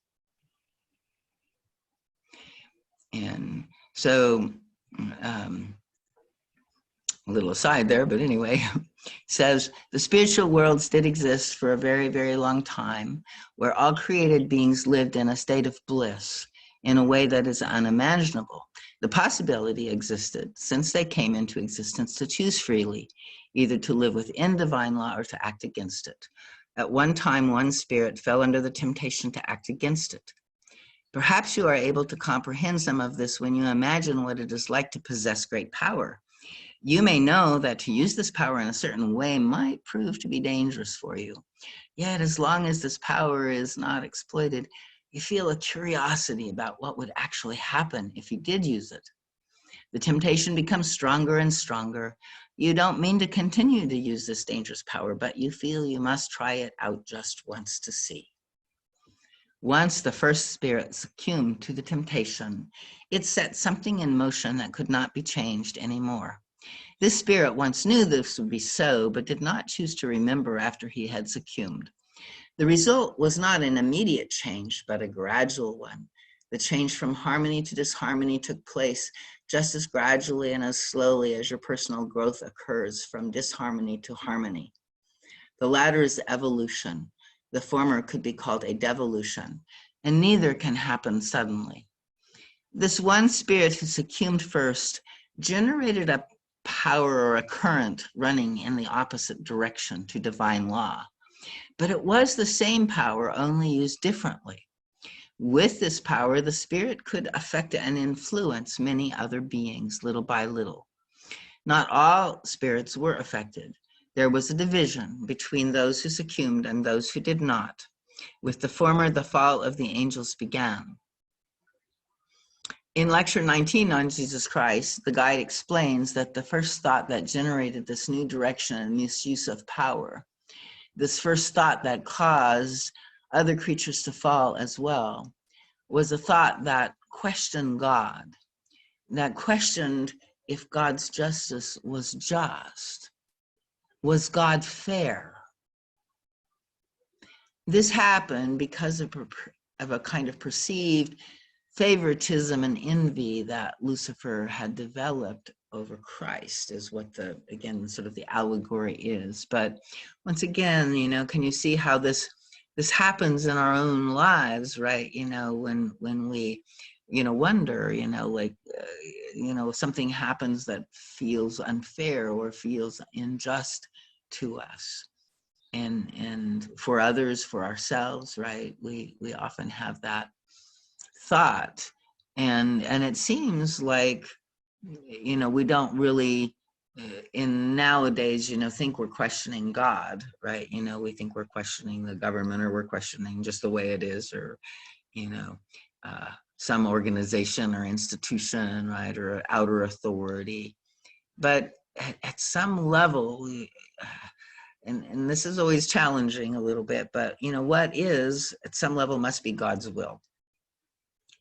And so, a little aside there, but anyway, says the spiritual worlds did exist for a very, very long time, where all created beings lived in a state of bliss in a way that is unimaginable. The possibility existed since they came into existence to choose freely, either to live within divine law or to act against it. At one time, one spirit fell under the temptation to act against it. Perhaps you are able to comprehend some of this when you imagine what it is like to possess great power. You may know that to use this power in a certain way might prove to be dangerous for you. Yet, as long as this power is not exploited, you feel a curiosity about what would actually happen if you did use it. The temptation becomes stronger and stronger. You don't mean to continue to use this dangerous power, but you feel you must try it out just once to see. Once the first spirit succumbed to the temptation, it set something in motion that could not be changed anymore. This spirit once knew this would be so, but did not choose to remember after he had succumbed. The result was not an immediate change, but a gradual one. The change from harmony to disharmony took place just as gradually and as slowly as your personal growth occurs from disharmony to harmony. The latter is evolution. The former could be called a devolution, and neither can happen suddenly. This one spirit who succumbed first generated a power or a current running in the opposite direction to divine law. But it was the same power, only used differently. With this power, the spirit could affect and influence many other beings little by little. Not all spirits were affected. There was a division between those who succumbed and those who did not. With the former, the fall of the angels began. In lecture 19 on Jesus Christ, the guide explains that the first thought that generated this new direction and misuse of power, this first thought that caused other creatures to fall as well, was a thought that questioned God, that questioned if God's justice was just. Was God fair? This happened because of a kind of perceived favoritism and envy that Lucifer had developed over Christ, is what the, again, sort of the allegory is. But once again, you know, can you see how this happens in our own lives, right? You know, when we, you know, wonder, you know, like, you know, something happens that feels unfair or feels unjust to us. And for others, for ourselves, right? We often have that thought, and it seems like, you know, we don't really in nowadays, you know, think we're questioning God, right? You know, we think we're questioning the government, or we're questioning just the way it is, or, you know, some organization or institution, right, or outer authority. But at some level, and this is always challenging a little bit, but, you know, what is at some level must be God's will.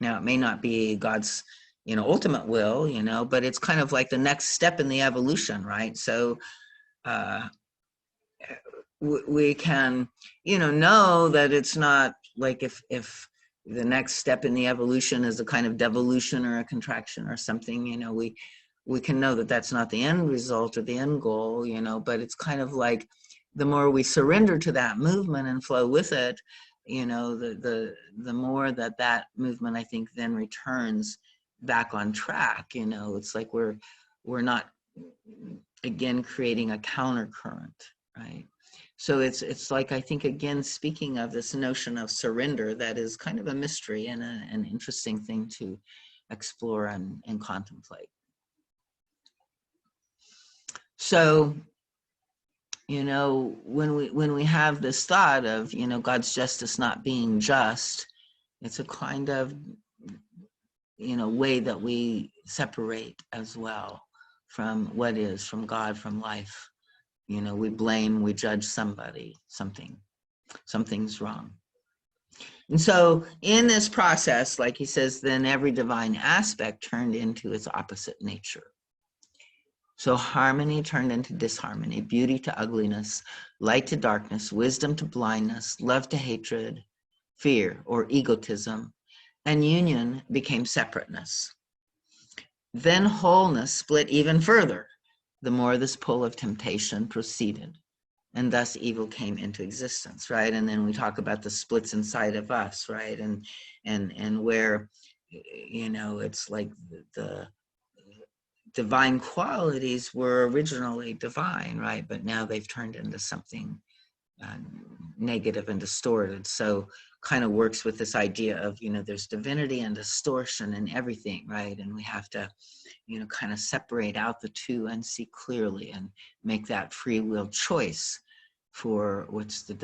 Now, it may not be God's, you know, ultimate will, you know, but it's kind of like the next step in the evolution, right? So we can, you know that it's not like if the next step in the evolution is a kind of devolution or a contraction or something, you know, we can know that that's not the end result or the end goal, you know, but it's kind of like the more we surrender to that movement and flow with it, you know, the more that movement, I think, then returns back on track. You know, it's like we're not, again, creating a countercurrent, right? So it's like, I think, again, speaking of this notion of surrender, that is kind of a mystery and an interesting thing to explore and contemplate. So, you know, when we have this thought of, you know, God's justice not being just, it's a kind of, you know, way that we separate as well from what is, from God, from life. You know, we blame, we judge somebody, something's wrong. And so in this process, like he says, then every divine aspect turned into its opposite nature. So harmony turned into disharmony, beauty to ugliness, light to darkness, wisdom to blindness, love to hatred, fear or egotism, and union became separateness. Then wholeness split even further, the more this pull of temptation proceeded, and thus evil came into existence, right? And then we talk about the splits inside of us, right? And where, you know, it's like the divine qualities were originally divine, right? But now they've turned into something negative and distorted. So kind of works with this idea of, you know, there's divinity and distortion in everything, right? And we have to, you know, kind of separate out the two and see clearly and make that free will choice for what's the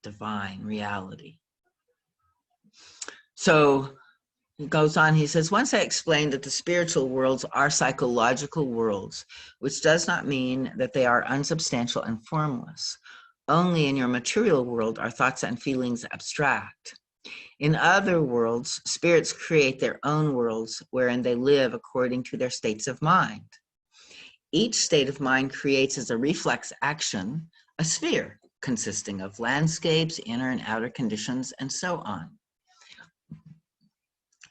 divine reality. So he goes on, he says, once I explained that the spiritual worlds are psychological worlds, which does not mean that they are unsubstantial and formless. Only in your material world are thoughts and feelings abstract. In other worlds, spirits create their own worlds wherein they live according to their states of mind. Each state of mind creates as a reflex action a sphere consisting of landscapes, inner and outer conditions, and so on.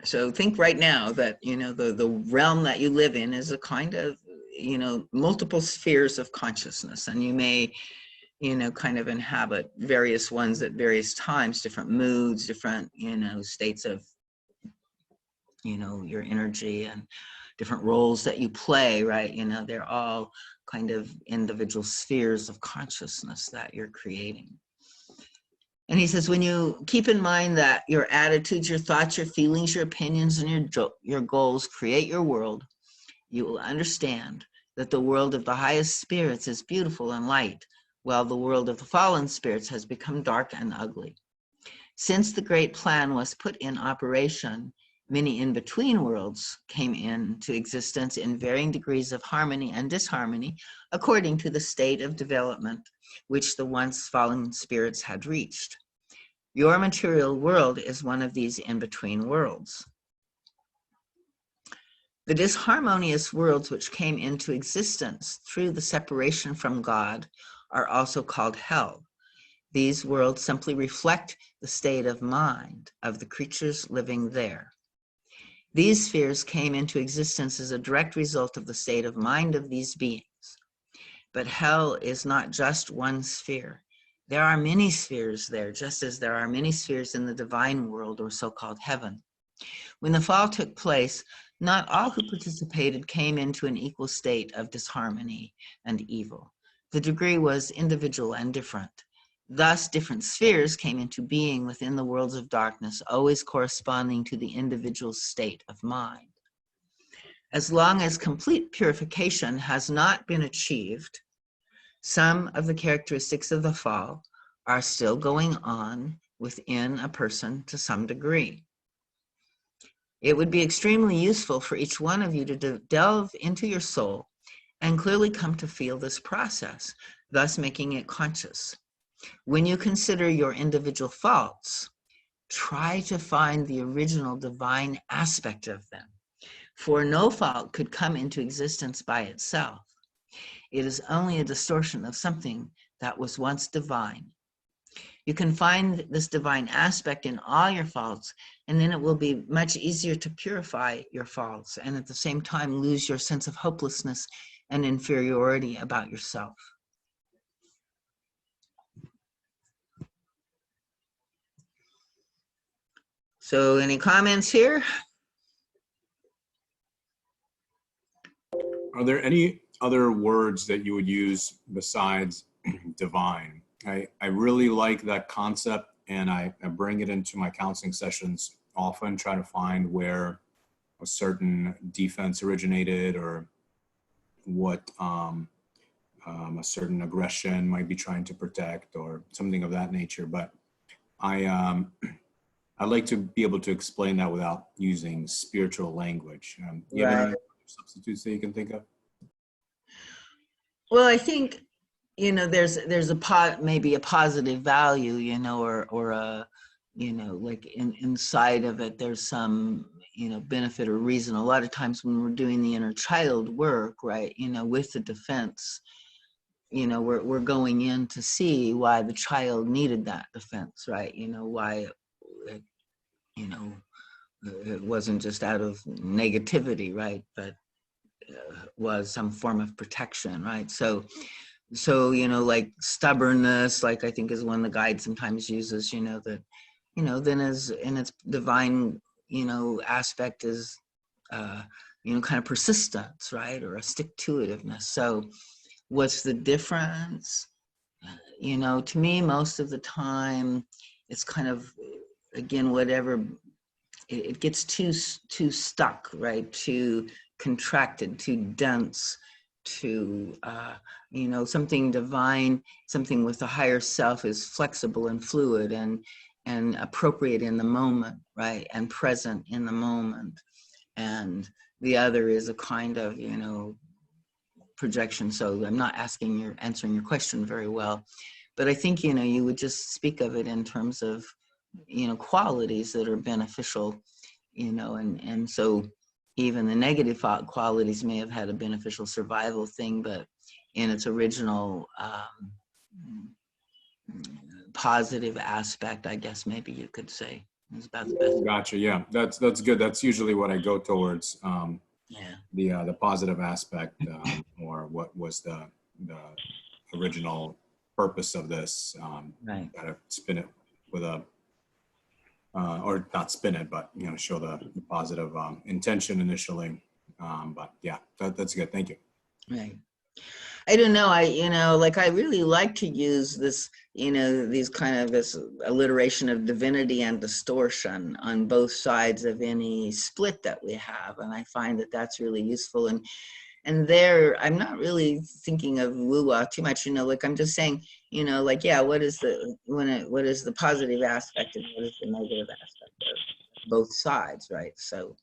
So think right now that, you know, the realm that you live in is a kind of, you know, multiple spheres of consciousness, and you may, you know, kind of inhabit various ones at various times, different moods, different, you know, states of, you know, your energy and different roles that you play, right? You know, they're all kind of individual spheres of consciousness that you're creating. And he says, when you keep in mind that your attitudes, your thoughts, your feelings, your opinions, and your goals create your world, you will understand that the world of the highest spirits is beautiful and light, while the world of the fallen spirits has become dark and ugly. Since the great plan was put in operation, many in-between worlds came into existence in varying degrees of harmony and disharmony according to the state of development which the once fallen spirits had reached. Your material world is one of these in-between worlds. The disharmonious worlds which came into existence through the separation from God are also called hell. These worlds simply reflect the state of mind of the creatures living there. These spheres came into existence as a direct result of the state of mind of these beings. But hell is not just one sphere. There are many spheres there, just as there are many spheres in the divine world, or so-called heaven. When the fall took place, not all who participated came into an equal state of disharmony and evil. The degree was individual and different. Thus, different spheres came into being within the worlds of darkness, always corresponding to the individual's state of mind. As long as complete purification has not been achieved, some of the characteristics of the fall are still going on within a person to some degree. It would be extremely useful for each one of you to delve into your soul and clearly come to feel this process, thus making it conscious. When you consider your individual faults, try to find the original divine aspect of them, for no fault could come into existence by itself. It is only a distortion of something that was once divine. You can find this divine aspect in all your faults, and then it will be much easier to purify your faults and at the same time lose your sense of hopelessness and inferiority about yourself. So any comments here? Are there any other words that you would use besides divine? I really like that concept, and I bring it into my counseling sessions often, try to find where a certain defense originated or what a certain aggression might be trying to protect or something of that nature. But I like to be able to explain that without using spiritual language. Do you have any other substitutes that you can think of? Well, I think, you know, there's maybe a positive value, you know, or a, you know, like inside of it, there's some, you know, benefit or reason. A lot of times when we're doing the inner child work, right, you know, with the defense, you know, we're going in to see why the child needed that defense, right? You know, why, you know, it wasn't just out of negativity, right? But was some form of protection, right? So, you know, like stubbornness, like I think is one the guide sometimes uses, you know, that, you know, then as in its divine, you know, aspect is, you know, kind of persistence, right? Or a stick-to-itiveness. So what's the difference? You know, to me, most of the time, it's kind of, again, whatever, it gets too stuck, right? Too contracted, too dense, too, you know, something divine, something with a higher self is flexible and fluid and appropriate in the moment, right? And present in the moment. And the other is a kind of, you know, projection. So I'm not answering your question very well, but I think, you know, you would just speak of it in terms of, you know, qualities that are beneficial, you know, and so even the negative qualities may have had a beneficial survival thing, but in its original positive aspect, I guess maybe you could say is about the best. Gotcha. Yeah, that's good. That's usually what I go towards. Yeah. The positive aspect, or what was the original purpose of this. Right. Gotta spin it with a, or not spin it, but, you know, show the positive intention initially. But yeah, that's good. Thank you. Right. I don't know. You know, like I really like to use this, you know, these kind of this alliteration of divinity and distortion on both sides of any split that we have. And I find that that's really useful. And there, I'm not really thinking of woo-wah too much, you know, like I'm just saying, you know, like, yeah, what is the positive aspect and what is the negative aspect both sides, right? So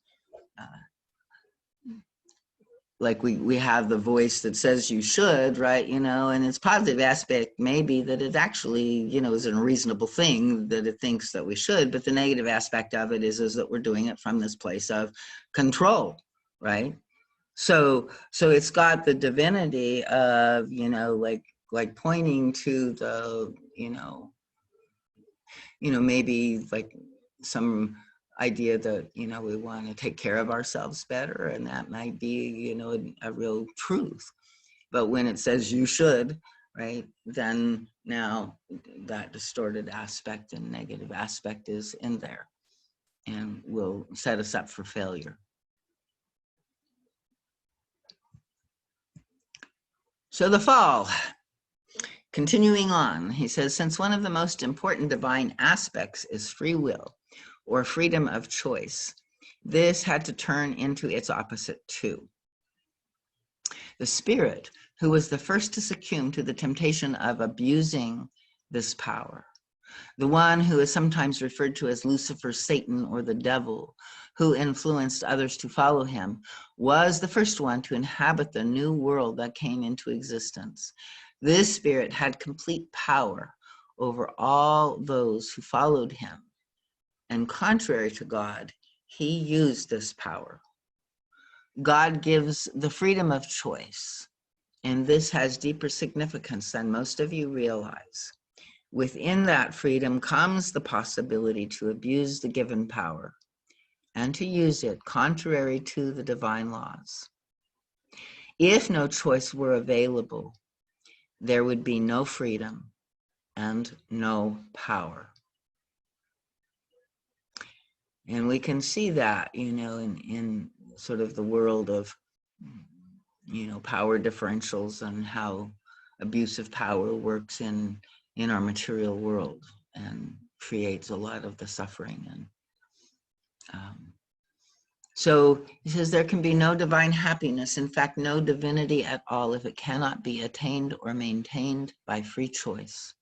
like we have the voice that says you should, right? You know, and its positive aspect may be that it actually, you know, is a reasonable thing that it thinks that we should, but the negative aspect of it is that we're doing it from this place of control, right? So it's got the divinity of, you know, like pointing to the, you know, maybe like some idea that, you know, we want to take care of ourselves better, and that might be, you know, a real truth. But when it says you should, right, then now that distorted aspect and negative aspect is in there and will set us up for failure. So the fall, continuing on, he says, since one of the most important divine aspects is free will, or freedom of choice, this had to turn into its opposite too. The spirit, who was the first to succumb to the temptation of abusing this power, the one who is sometimes referred to as Lucifer, Satan, or the devil, who influenced others to follow him, was the first one to inhabit the new world that came into existence. This spirit had complete power over all those who followed him. And contrary to God, he used this power. God gives the freedom of choice, and this has deeper significance than most of you realize. Within that freedom comes the possibility to abuse the given power and to use it contrary to the divine laws. If no choice were available, there would be no freedom and no power. And we can see that, you know, in sort of the world of, you know, power differentials and how abusive power works in our material world and creates a lot of the suffering. And so he says there can be no divine happiness, in fact, no divinity at all, if it cannot be attained or maintained by free choice.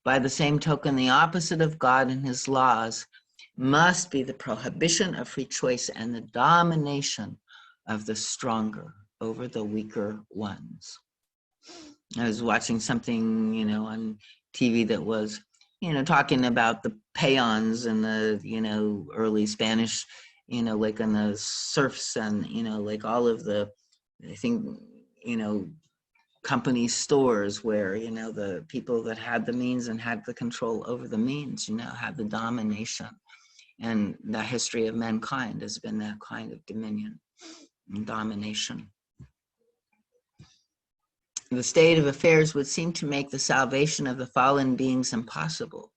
By the same token, the opposite of God and his laws must be the prohibition of free choice and the domination of the stronger over the weaker ones. I was watching something, you know, on TV that was, you know, talking about the peons and the, you know, early Spanish, you know, like on the serfs and, you know, like all of the, I think, you know, company stores where, you know, the people that had the means and had the control over the means, you know, had the domination. And the history of mankind has been that kind of dominion and domination. The state of affairs would seem to make the salvation of the fallen beings impossible.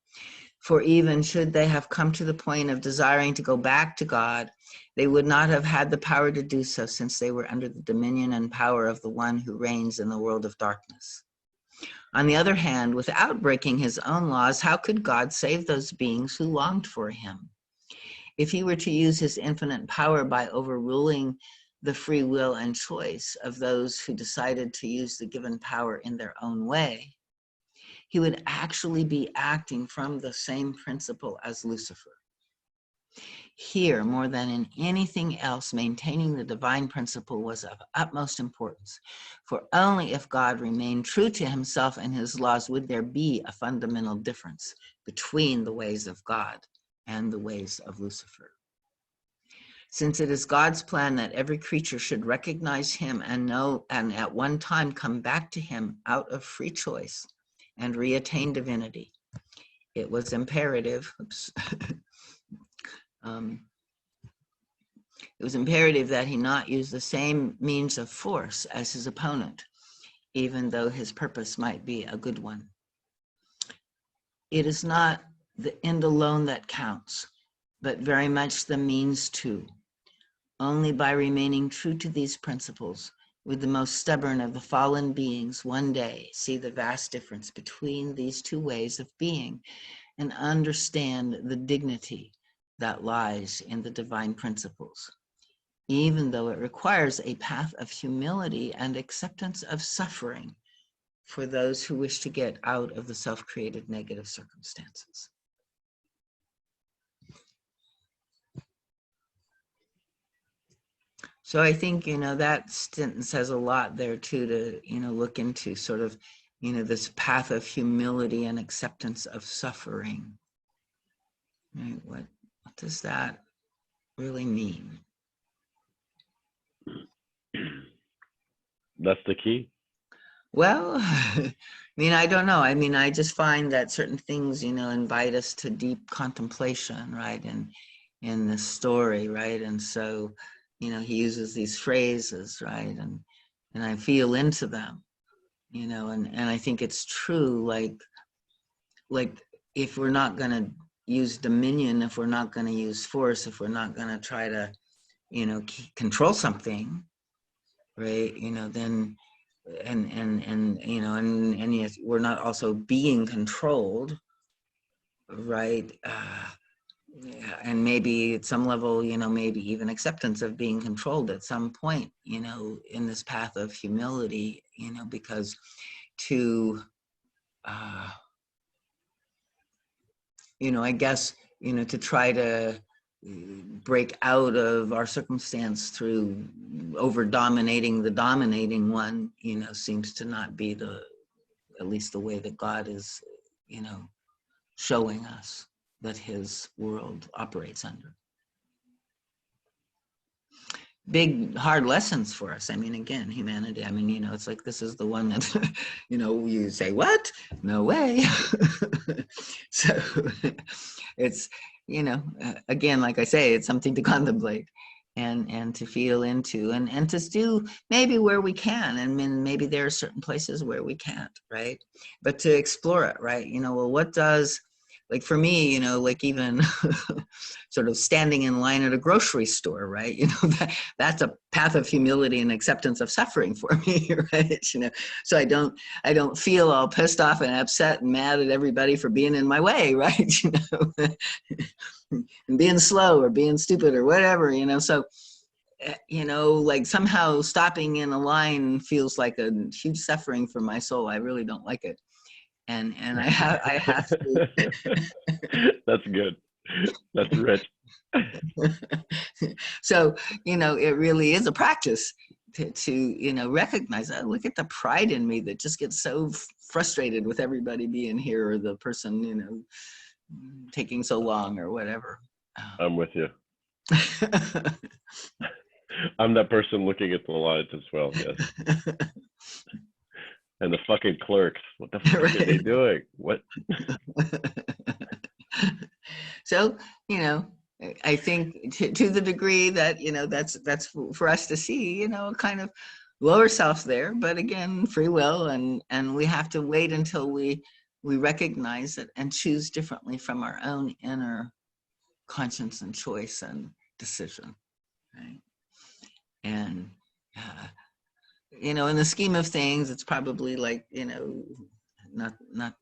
For even should they have come to the point of desiring to go back to God, they would not have had the power to do so, since they were under the dominion and power of the one who reigns in the world of darkness. On the other hand, without breaking his own laws, how could God save those beings who longed for him? If he were to use his infinite power by overruling the free will and choice of those who decided to use the given power in their own way, he would actually be acting from the same principle as Lucifer. Here, more than in anything else, maintaining the divine principle was of utmost importance, for only if God remained true to himself and his laws would there be a fundamental difference between the ways of God and the ways of Lucifer. Since it is God's plan that every creature should recognize him and know, and at one time come back to him out of free choice and reattain divinity, it was imperative, it was imperative that he not use the same means of force as his opponent, even though his purpose might be a good one. It is not the end alone that counts, but very much the means too. Only by remaining true to these principles would the most stubborn of the fallen beings one day see the vast difference between these two ways of being and understand the dignity that lies in the divine principles, even though it requires a path of humility and acceptance of suffering for those who wish to get out of the self-created negative circumstances. So I think, that sentence has a lot there too, to, look into sort of, this path of humility and acceptance of suffering. Right? What does that really mean? That's the key. Well, I don't know. I just find that certain things, invite us to deep contemplation, right? And in this story, right? And so, he uses these phrases, right? And I feel into them, and I think it's true, like if we're not going to use dominion, if we're not going to use force, if we're not going to try to, control something, right? Then and yes, we're not also being controlled, right? Yeah, and maybe at some level, maybe even acceptance of being controlled at some point, in this path of humility, because to I guess, to try to break out of our circumstance through over dominating the dominating one, seems to not be at least the way that God is, showing us that his world operates under. Big, hard lessons for us. Again, humanity, it's like, this is the one that, you say, what? No way. So it's, again, like I say, it's something to contemplate and to feel into and to do maybe where we can. Maybe there are certain places where we can't, right? But to explore it, right? Well, what does, like for me, like even sort of standing in line at a grocery store, right? That's a path of humility and acceptance of suffering for me, right? So I don't feel all pissed off and upset and mad at everybody for being in my way, right? And being slow or being stupid or whatever, so, like somehow stopping in a line feels like a huge suffering for my soul. I really don't like it. And I have to. That's good. That's rich. So, it really is a practice to recognize that. Look at the pride in me that just gets so frustrated with everybody being here or the person, taking so long or whatever. I'm with you. I'm that person looking at the lines as well, yes. And the fucking clerks, what the fuck are they doing? What? So, I think to the degree that, that's for us to see, kind of lower self there, but again, free will, and we have to wait until we recognize it and choose differently from our own inner conscience and choice and decision, right? And, in the scheme of things, it's probably like, not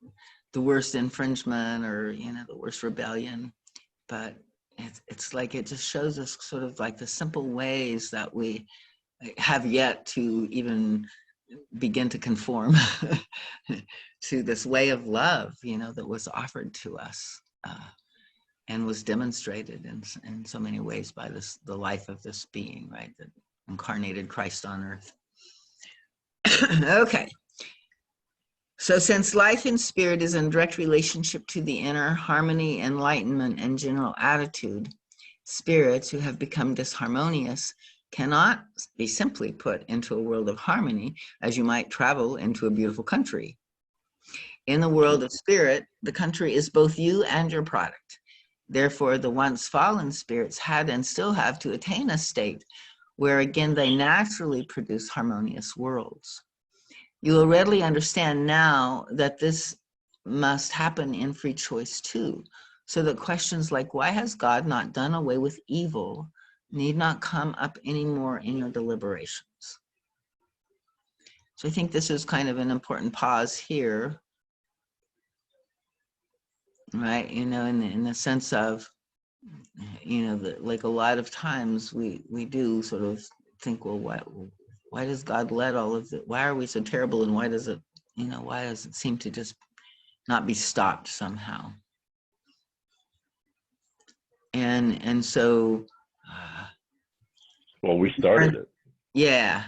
the worst infringement or, the worst rebellion, but it's like, it just shows us sort of like the simple ways that we have yet to even begin to conform to this way of love, that was offered to us and was demonstrated in so many ways by the life of this being, right? That incarnated Christ on earth. Okay. So since life in spirit is in direct relationship to the inner harmony, enlightenment, and general attitude, spirits who have become disharmonious cannot be simply put into a world of harmony as you might travel into a beautiful country. In the world of spirit, the country is both you and your product. Therefore, the once fallen spirits had and still have to attain a state where again they naturally produce harmonious worlds. You will readily understand now that this must happen in free choice too, so that questions like, why has God not done away with evil, need not come up anymore in your deliberations. So I think this is kind of an important pause here, right? In the sense of, like a lot of times we do sort of think, well, why does God let all of it? Why are we so terrible? And why does it seem to just not be stopped somehow? And so Well, we started it. Yeah.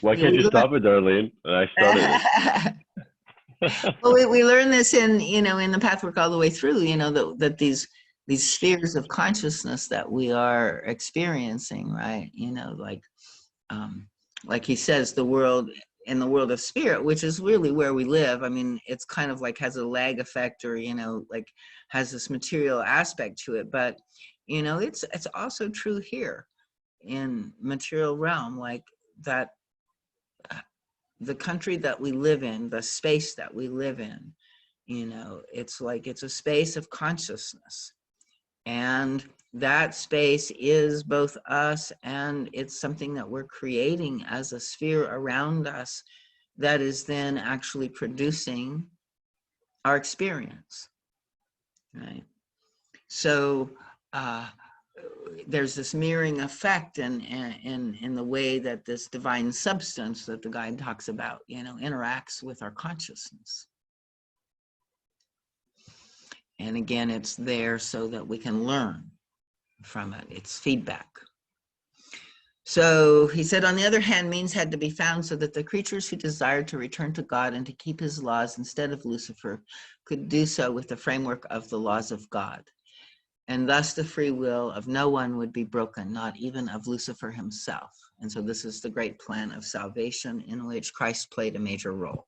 Why Yeah, can't we you stop it, Darlene? And I started it. well, we learn this in, in the pathwork all the way through, that these spheres of consciousness that we are experiencing, right? Like he says, the world in the world of spirit, which is really where we live. I mean, it's kind of like has a lag effect, or like has this material aspect to it. But it's also true here in material realm, like that. The country that we live in, the space that we live in, it's like it's a space of consciousness. And that space is both us, and it's something that we're creating as a sphere around us that is then actually producing our experience, right? So there's this mirroring effect in the way that this divine substance that the guide talks about, interacts with our consciousness. And again, it's there so that we can learn from it. It's feedback. So he said, on the other hand, means had to be found so that the creatures who desired to return to God and to keep his laws instead of Lucifer could do so with the framework of the laws of God. And thus the free will of no one would be broken, not even of Lucifer himself. And so this is the great plan of salvation in which Christ played a major role.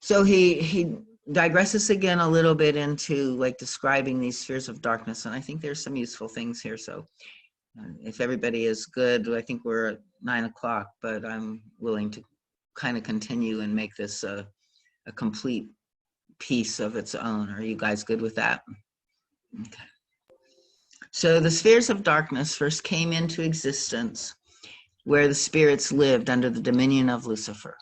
So he digresses again a little bit into like describing these spheres of darkness. And I think there's some useful things here. So if everybody is good, I think we're at 9 o'clock, but I'm willing to kind of continue and make this a complete piece of its own. Are you guys good with that? Okay. So the spheres of darkness first came into existence where the spirits lived under the dominion of Lucifer.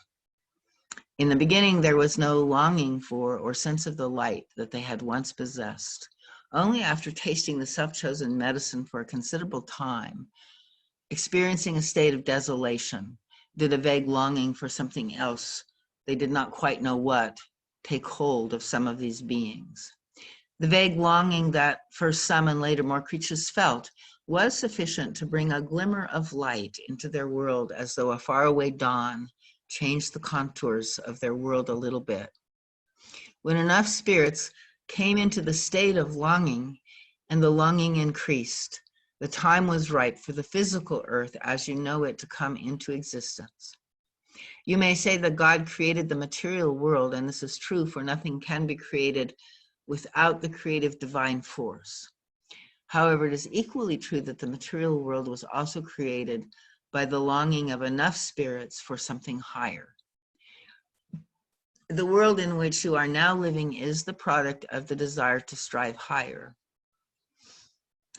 In the beginning, there was no longing for or sense of the light that they had once possessed. Only after tasting the self-chosen medicine for a considerable time, experiencing a state of desolation, did a vague longing for something else, they did not quite know what, take hold of some of these beings. The vague longing that first some and later more creatures felt was sufficient to bring a glimmer of light into their world, as though a faraway dawn changed the contours of their world a little bit. When enough spirits came into the state of longing, and the longing increased, the time was ripe for the physical earth as you know it to come into existence. You may say that God created the material world, and this is true, for nothing can be created without the creative divine force. However, it is equally true that the material world was also created by the longing of enough spirits for something higher. The world in which you are now living is the product of the desire to strive higher.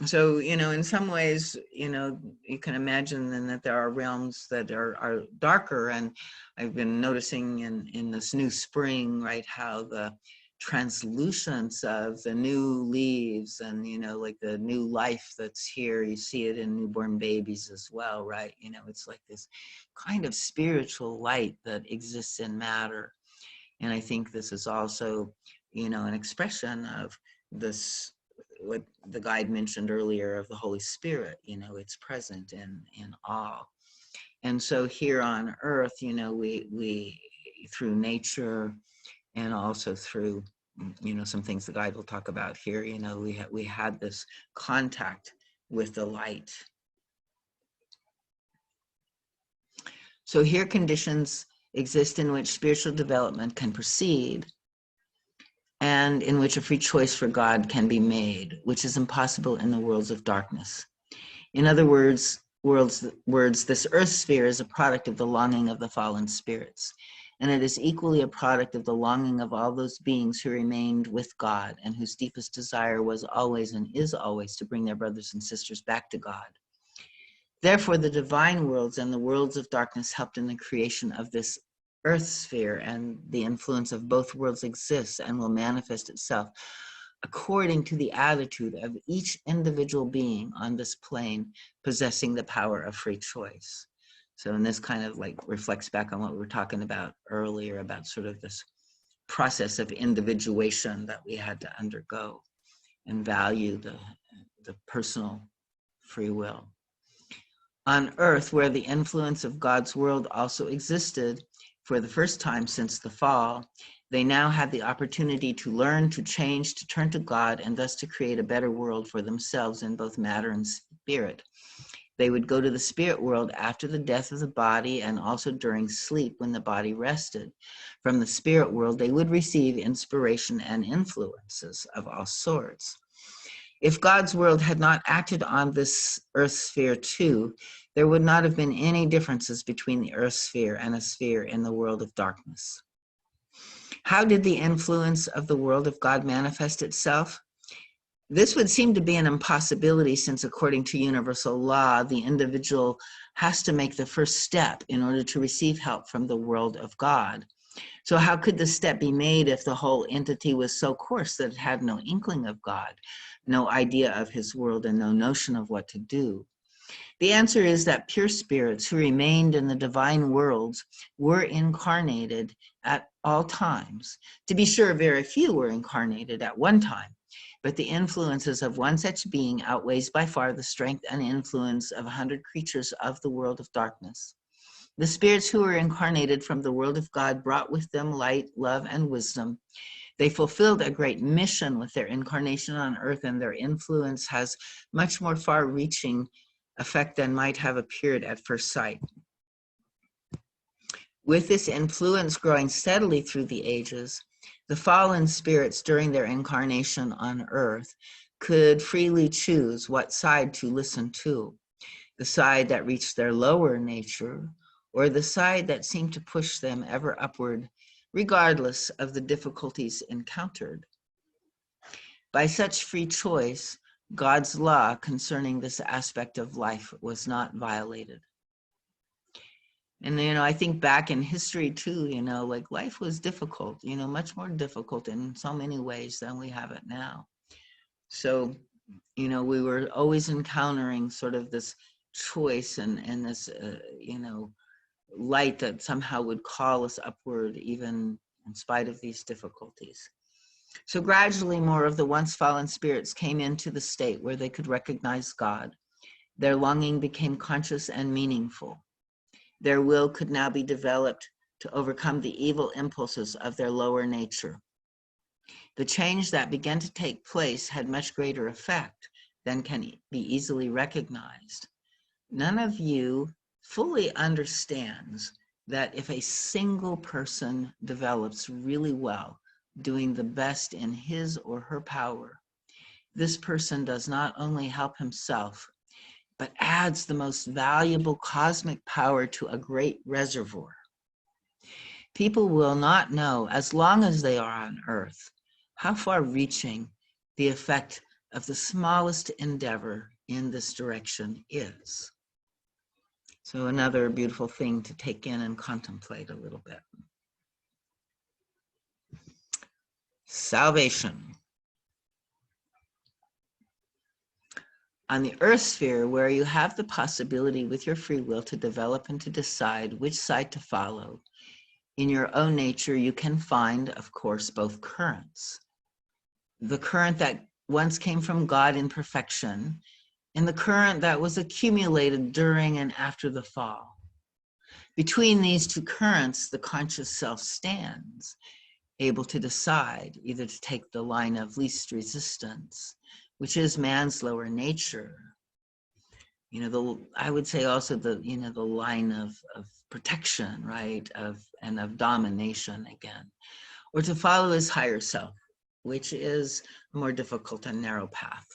So, in some ways, you can imagine then that there are realms that are darker. And I've been noticing in this new spring, right, how the translucence of the new leaves and, like the new life that's here, you see it in newborn babies as well, right? It's like this kind of spiritual light that exists in matter. And I think this is also, an expression of this, what the guide mentioned earlier of the Holy Spirit, it's present in all. And so here on earth, we through nature and also through, some things the guide will talk about here, we had this contact with the light. So here conditions exist in which spiritual development can proceed and in which a free choice for God can be made, which is impossible in the worlds of darkness. In other words, this earth sphere is a product of the longing of the fallen spirits, and it is equally a product of the longing of all those beings who remained with God and whose deepest desire was always and is always to bring their brothers and sisters back to God. Therefore, the divine worlds and the worlds of darkness helped in the creation of this earth sphere, and the influence of both worlds exists and will manifest itself according to the attitude of each individual being on this plane possessing the power of free choice. So, and this kind of like reflects back on what we were talking about earlier about sort of this process of individuation that we had to undergo and value the personal free will. On earth, where the influence of God's world also existed for the first time since the fall, they now had the opportunity to learn, to change, to turn to God, and thus to create a better world for themselves in both matter and spirit. They would go to the spirit world after the death of the body and also during sleep when the body rested. From the spirit world, they would receive inspiration and influences of all sorts. If God's world had not acted on this earth sphere too, there would not have been any differences between the earth sphere and a sphere in the world of darkness. How did the influence of the world of God manifest itself? This would seem to be an impossibility since, according to universal law, the individual has to make the first step in order to receive help from the world of God. So how could the step be made if the whole entity was so coarse that it had no inkling of God, no idea of his world, and no notion of what to do? The answer is that pure spirits who remained in the divine worlds were incarnated at all times. To be sure, very few were incarnated at one time, but the influences of one such being outweighs by far the strength and influence of 100 creatures of the world of darkness. The spirits who were incarnated from the world of God brought with them light, love, and wisdom. They fulfilled a great mission with their incarnation on earth, and their influence has much more far-reaching effect than might have appeared at first sight. With this influence growing steadily through the ages, the fallen spirits during their incarnation on earth could freely choose what side to listen to, the side that reached their lower nature, or the side that seemed to push them ever upward, regardless of the difficulties encountered. By such free choice, God's law concerning this aspect of life was not violated. And, I think back in history too, like life was difficult, much more difficult in so many ways than we have it now. So, we were always encountering sort of this choice and this, light that somehow would call us upward, even in spite of these difficulties. So gradually more of the once fallen spirits came into the state where they could recognize God. Their longing became conscious and meaningful. Their will could now be developed to overcome the evil impulses of their lower nature. The change that began to take place had much greater effect than can be easily recognized. None of you fully understands that if a single person develops really well, doing the best in his or her power, this person does not only help himself, but adds the most valuable cosmic power to a great reservoir. People will not know, as long as they are on Earth, how far-reaching the effect of the smallest endeavor in this direction is. So another beautiful thing to take in and contemplate a little bit. Salvation. On the earth sphere, where you have the possibility with your free will to develop and to decide which side to follow, in your own nature, you can find, of course, both currents. The current that once came from God in perfection, and the current that was accumulated during and after the fall. Between these two currents, the conscious self stands, able to decide either to take the line of least resistance, which is man's lower nature. I would say also the line of protection, right, and of domination again, or to follow his higher self, which is a more difficult and narrow path.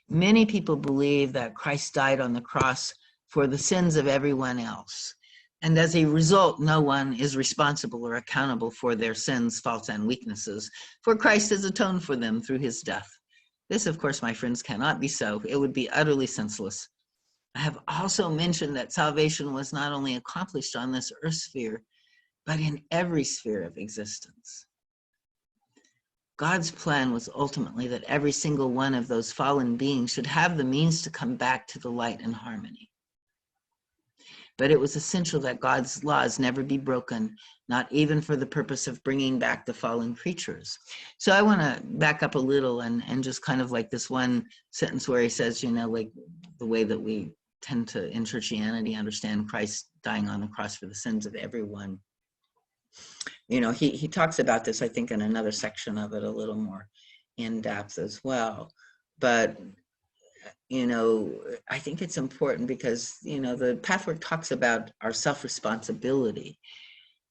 Many people believe that Christ died on the cross for the sins of everyone else. And as a result, no one is responsible or accountable for their sins, faults, and weaknesses, for Christ has atoned for them through his death. This, of course, my friends, cannot be so. It would be utterly senseless. I have also mentioned that salvation was not only accomplished on this earth sphere, but in every sphere of existence. God's plan was ultimately that every single one of those fallen beings should have the means to come back to the light and harmony. but it was essential that God's laws never be broken, not even for the purpose of bringing back the fallen creatures. So I want to back up a little and just kind of like this one sentence where he says, you know, like the way that we tend to in churchianity understand Christ dying on the cross for the sins of everyone. You know, he talks about this, I think, in another section of it a little more in depth as well. But, you know, I think it's important because, you know, the Pathwork talks about our self-responsibility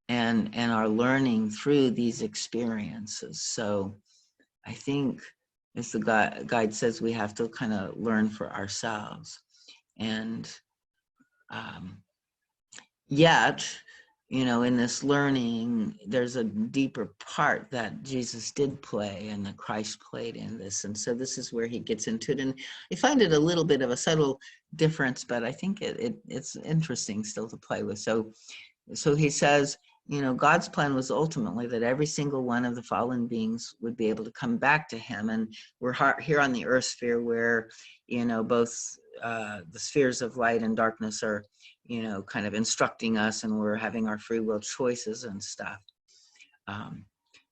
and our learning through these experiences. So I think, as the guide says, we have to kind of learn for ourselves. And yet, you know, in this learning, there's a deeper part that Jesus did play and that Christ played in this. And so this is where he gets into it. And I find it a little bit of a subtle difference, but I think it's interesting still to play with. So he says, you know, God's plan was ultimately that every single one of the fallen beings would be able to come back to him. And we're here on the earth sphere where, you know, both the spheres of light and darkness are, you know, kind of instructing us, and we're having our free will choices and stuff.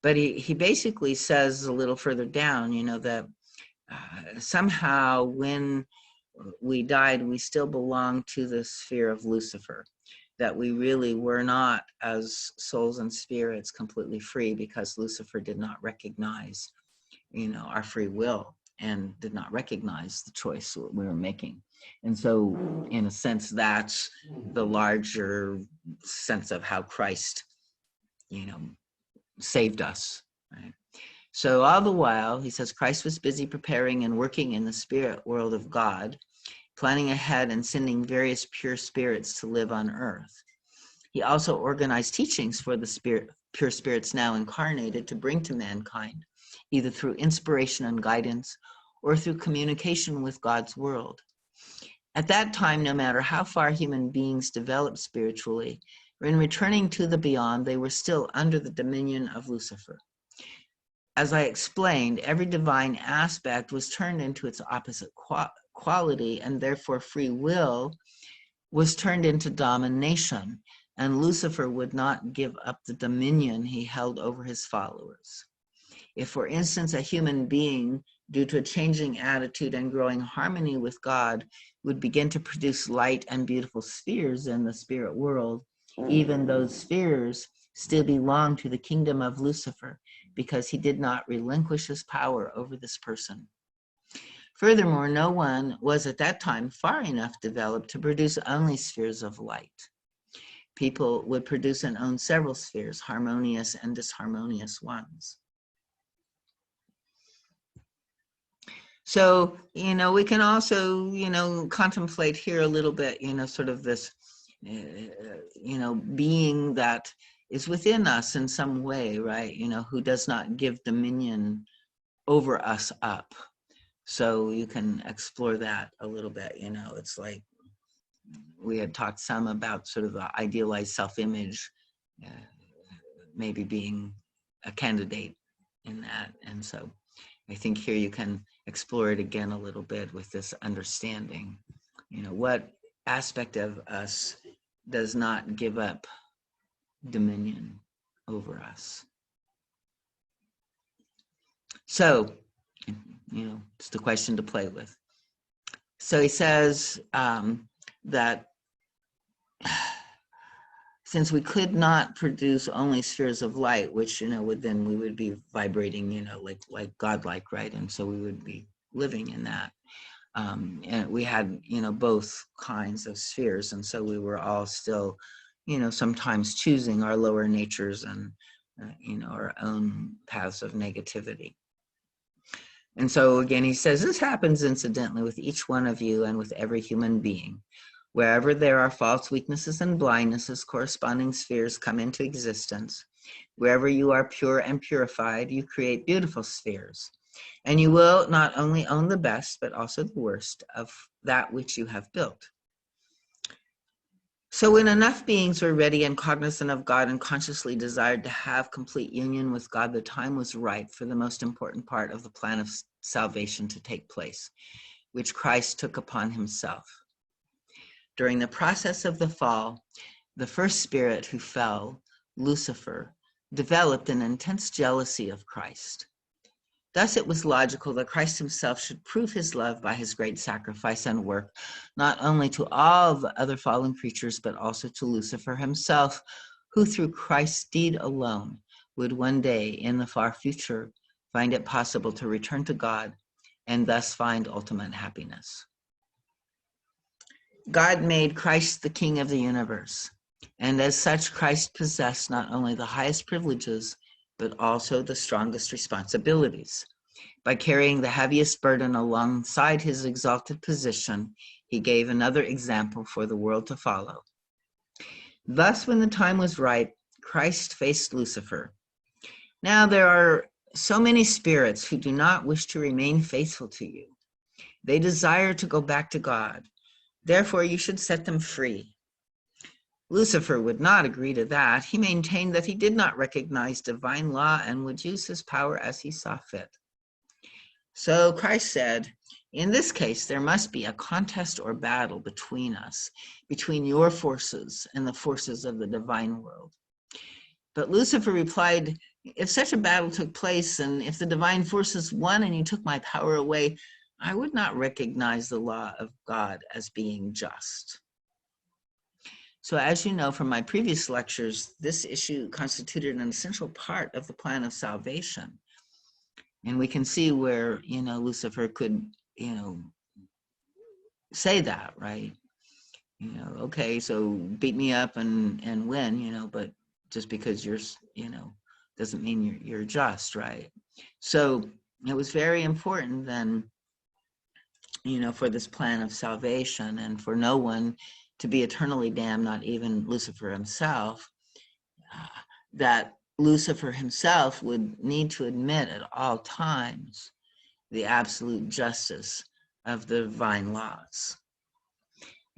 But he basically says a little further down, you know, that somehow when we died, we still belong to the sphere of Lucifer, that we really were not, as souls and spirits, completely free, because Lucifer did not recognize, you know, our free will and did not recognize the choice we were making. And so, in a sense, that's the larger sense of how Christ, you know, saved us, right? So all the while, he says, Christ was busy preparing and working in the spirit world of God, planning ahead and sending various pure spirits to live on earth. He also organized teachings for the pure spirits now incarnated to bring to mankind, either through inspiration and guidance or through communication with God's world. At that time, no matter how far human beings developed spiritually, in returning to the beyond, they were still under the dominion of Lucifer. As I explained, every divine aspect was turned into its opposite quality, and therefore free will was turned into domination, and Lucifer would not give up the dominion he held over his followers. If, for instance, a human being, due to a changing attitude and growing harmony with God, would begin to produce light and beautiful spheres in the spirit world, even those spheres still belong to the kingdom of Lucifer, because he did not relinquish his power over this person. Furthermore, no one was at that time far enough developed to produce only spheres of light. People would produce and own several spheres, harmonious and disharmonious ones. So, you know, we can also, you know, contemplate here a little bit, you know, sort of this, you know, being that is within us in some way, right? You know, who does not give dominion over us up. So you can explore that a little bit, you know, it's like we had talked some about sort of the idealized self-image, maybe being a candidate in that. And so I think here you can explore it again a little bit with this understanding, you know, what aspect of us does not give up dominion over us. So, you know, it's the question to play with. So he says that since we could not produce only spheres of light, which, you know, we would be vibrating, you know, like godlike, right? And so we would be living in that. And we had, you know, both kinds of spheres. And so we were all still, you know, sometimes choosing our lower natures and, you know, our own paths of negativity. And so again, he says, this happens incidentally with each one of you and with every human being. Wherever there are false weaknesses and blindnesses, corresponding spheres come into existence. Wherever you are pure and purified, you create beautiful spheres. And you will not only own the best, but also the worst of that which you have built. So when enough beings were ready and cognizant of God and consciously desired to have complete union with God, the time was right for the most important part of the plan of salvation to take place, which Christ took upon himself. During the process of the fall, the first spirit who fell, Lucifer, developed an intense jealousy of Christ. Thus, it was logical that Christ himself should prove his love by his great sacrifice and work, not only to all the other fallen creatures, but also to Lucifer himself, who through Christ's deed alone would one day in the far future find it possible to return to God and thus find ultimate happiness. God made Christ the King of the universe, and as such, Christ possessed not only the highest privileges, but also the strongest responsibilities. By carrying the heaviest burden alongside his exalted position, he gave another example for the world to follow. Thus, when the time was right, Christ faced Lucifer. Now, there are so many spirits who do not wish to remain faithful to you. They desire to go back to God. Therefore, you should set them free. Lucifer would not agree to that. He maintained that he did not recognize divine law and would use his power as he saw fit. So Christ said, in this case, there must be a contest or battle between us, between your forces and the forces of the divine world. But Lucifer replied, if such a battle took place and if the divine forces won and you took my power away, I would not recognize the law of God as being just. So as you know from my previous lectures, this issue constituted an essential part of the plan of salvation. And we can see where, Lucifer could, say that, right? Okay, so beat me up and win, but just because you're, doesn't mean you're just, right? So it was very important then, for this plan of salvation and for no one to be eternally damned, not even Lucifer himself, that Lucifer himself would need to admit at all times the absolute justice of the divine laws.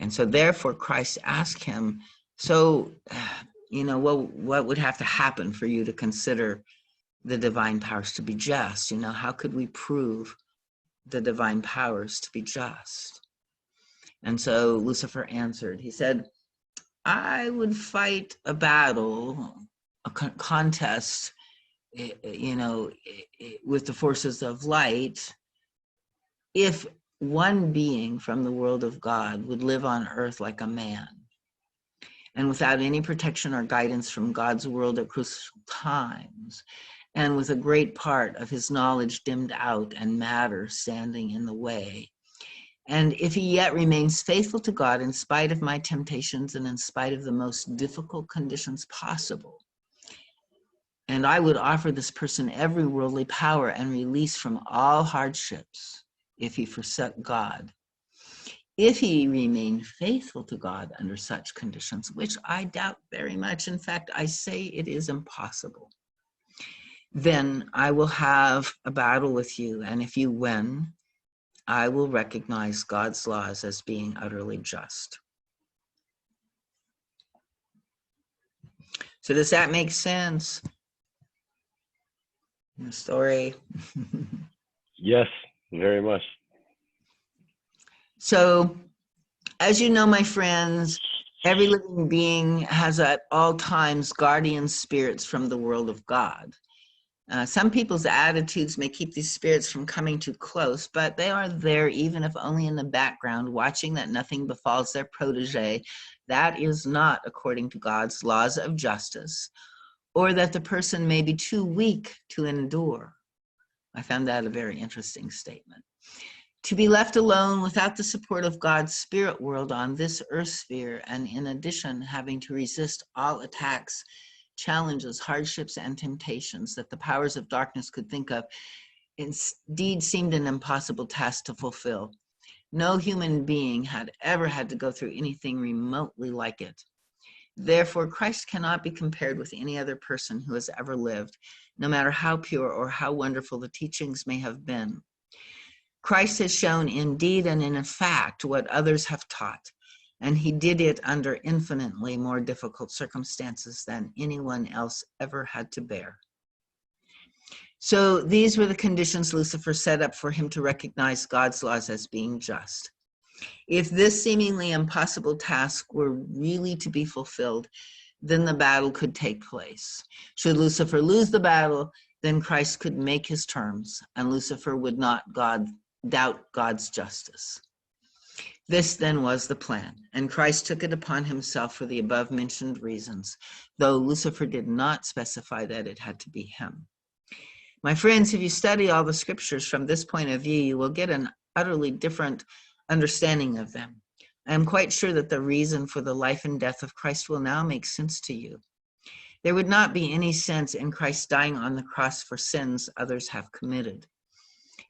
And so therefore Christ asked him, so, what would have to happen for you to consider the divine powers to be just? How could we prove the divine powers to be just? And so Lucifer answered, he said, I would fight a battle, a contest, with the forces of light, if one being from the world of God would live on earth like a man, and without any protection or guidance from God's world at crucial times, and with a great part of his knowledge dimmed out and matter standing in the way. And if he yet remains faithful to God in spite of my temptations and in spite of the most difficult conditions possible, and I would offer this person every worldly power and release from all hardships if he forsook God. If he remained faithful to God under such conditions, which I doubt very much, in fact, I say it is impossible, then I will have a battle with you, and if you win, I will recognize God's laws as being utterly just. So does that make sense? The story? Yes, very much. So, as you know, my friends, every living being has at all times guardian spirits from the world of God. Some people's attitudes may keep these spirits from coming too close, but they are there even if only in the background, watching that nothing befalls their protege. That is not according to God's laws of justice, or that the person may be too weak to endure. I found that a very interesting statement. To be left alone without the support of God's spirit world on this earth sphere, and in addition having to resist all attacks, challenges, hardships, and temptations that the powers of darkness could think of, indeed seemed an impossible task to fulfill. No human being had ever had to go through anything remotely like it. Therefore, Christ cannot be compared with any other person who has ever lived, no matter how pure or how wonderful the teachings may have been. Christ has shown in deed and in fact what others have taught, and he did it under infinitely more difficult circumstances than anyone else ever had to bear. So these were the conditions Lucifer set up for him to recognize God's laws as being just. If this seemingly impossible task were really to be fulfilled, then the battle could take place. Should Lucifer lose the battle, then Christ could make his terms, and Lucifer would not doubt God's justice. This then was the plan, and Christ took it upon himself for the above-mentioned reasons, though Lucifer did not specify that it had to be him. My friends, if you study all the scriptures from this point of view, you will get an utterly different understanding of them. I am quite sure that the reason for the life and death of Christ will now make sense to you. There would not be any sense in Christ dying on the cross for sins others have committed.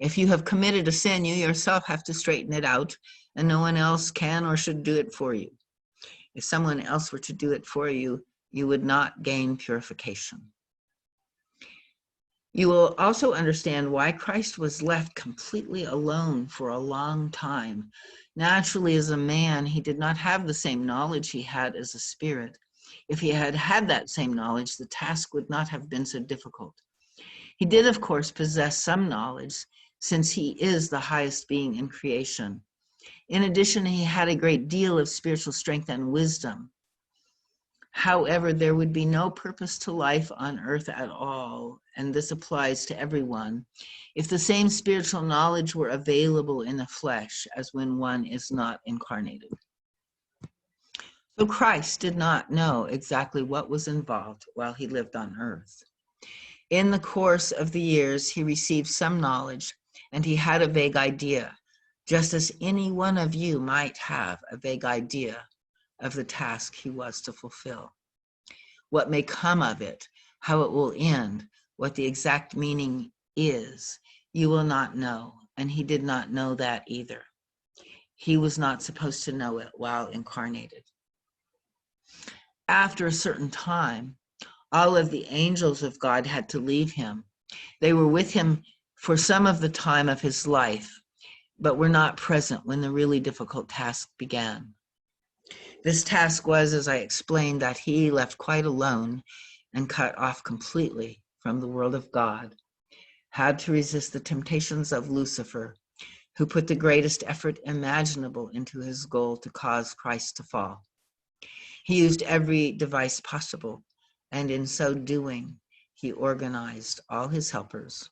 If you have committed a sin, you yourself have to straighten it out, and no one else can or should do it for you. If someone else were to do it for you, you would not gain purification. You will also understand why Christ was left completely alone for a long time. Naturally, as a man, he did not have the same knowledge he had as a spirit. If he had had that same knowledge, the task would not have been so difficult. He did, of course, possess some knowledge, since he is the highest being in creation. In addition, he had a great deal of spiritual strength and wisdom. However, there would be no purpose to life on earth at all, and this applies to everyone, if the same spiritual knowledge were available in the flesh as when one is not incarnated. So Christ did not know exactly what was involved while he lived on earth. In the course of the years, he received some knowledge, and he had a vague idea, just as any one of you might have a vague idea of the task he was to fulfill. What may come of it, how it will end, what the exact meaning is, you will not know, and he did not know that either. He was not supposed to know it while incarnated. After a certain time, all of the angels of God had to leave him. They were with him for some of the time of his life, but were not present when the really difficult task began. This task was, as I explained, that he left quite alone and cut off completely from the world of God, had to resist the temptations of Lucifer, who put the greatest effort imaginable into his goal to cause Christ to fall. He used every device possible, and in so doing, he organized all his helpers.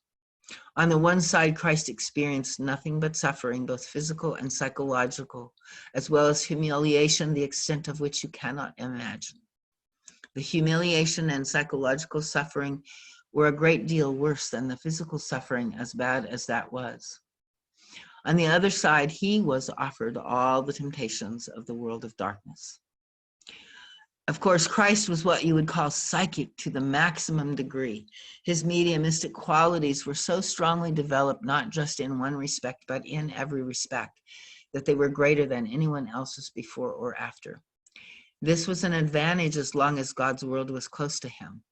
On the one side, Christ experienced nothing but suffering, both physical and psychological, as well as humiliation, the extent of which you cannot imagine. The humiliation and psychological suffering were a great deal worse than the physical suffering, as bad as that was. On the other side, he was offered all the temptations of the world of darkness. Of course, Christ was what you would call psychic to the maximum degree. His mediumistic qualities were so strongly developed, not just in one respect, but in every respect, that they were greater than anyone else's before or after. This was an advantage as long as God's world was close to him.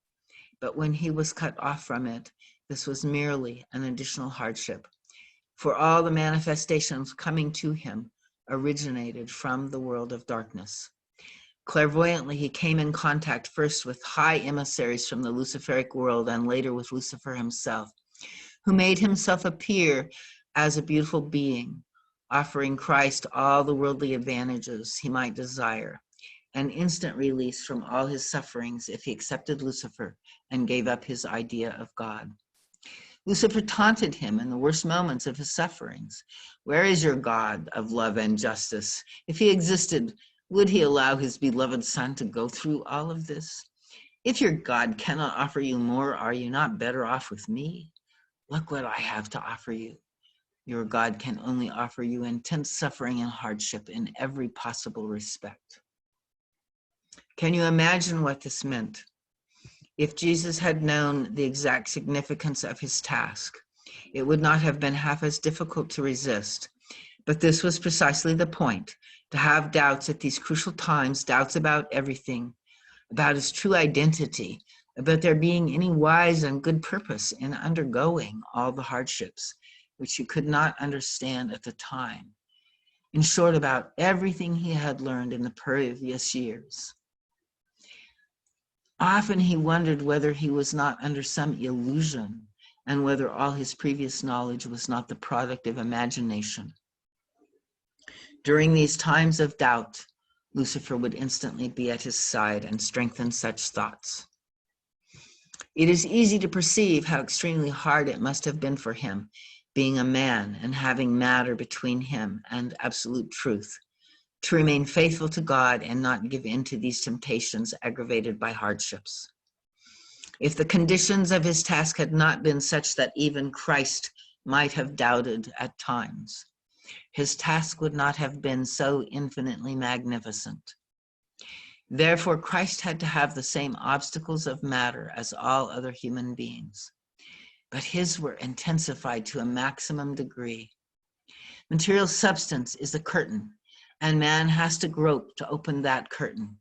But when he was cut off from it, this was merely an additional hardship. For all the manifestations coming to him originated from the world of darkness. Clairvoyantly, he came in contact first with high emissaries from the Luciferic world and later with Lucifer himself, who made himself appear as a beautiful being, offering Christ all the worldly advantages he might desire, an instant release from all his sufferings if he accepted Lucifer and gave up his idea of God. Lucifer taunted him in the worst moments of his sufferings. Where is your God of love and justice? If he existed, would he allow his beloved son to go through all of this? If your God cannot offer you more, are you not better off with me? Look what I have to offer you. Your God can only offer you intense suffering and hardship in every possible respect. Can you imagine what this meant? If Jesus had known the exact significance of his task, it would not have been half as difficult to resist. But this was precisely the point, to have doubts at these crucial times, doubts about everything, about his true identity, about there being any wise and good purpose in undergoing all the hardships, which you could not understand at the time. In short, about everything he had learned in the previous years. Often he wondered whether he was not under some illusion and whether all his previous knowledge was not the product of imagination. During these times of doubt, Lucifer would instantly be at his side and strengthen such thoughts. It is easy to perceive how extremely hard it must have been for him, being a man and having matter between him and absolute truth, to remain faithful to God and not give in to these temptations aggravated by hardships. If the conditions of his task had not been such that even Christ might have doubted at times, his task would not have been so infinitely magnificent. Therefore, Christ had to have the same obstacles of matter as all other human beings, but his were intensified to a maximum degree. Material substance is a curtain, and man has to grope to open that curtain.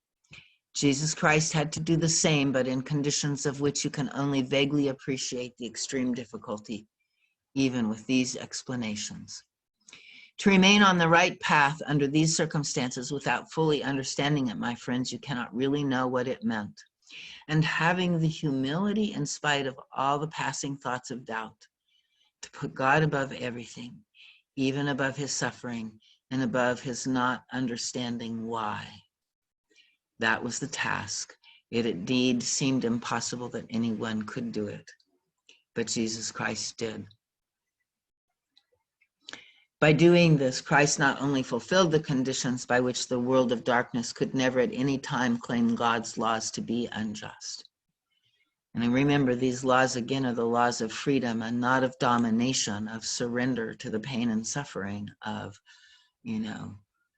Jesus Christ had to do the same, but in conditions of which you can only vaguely appreciate the extreme difficulty, even with these explanations. To remain on the right path under these circumstances without fully understanding it, my friends, you cannot really know what it meant. And having the humility, in spite of all the passing thoughts of doubt, to put God above everything, even above his suffering and above his not understanding why. That was the task. It indeed seemed impossible that anyone could do it, but Jesus Christ did. By doing this, Christ not only fulfilled the conditions by which the world of darkness could never at any time claim God's laws to be unjust. And I remember these laws again are the laws of freedom and not of domination, of surrender to the pain and suffering, of,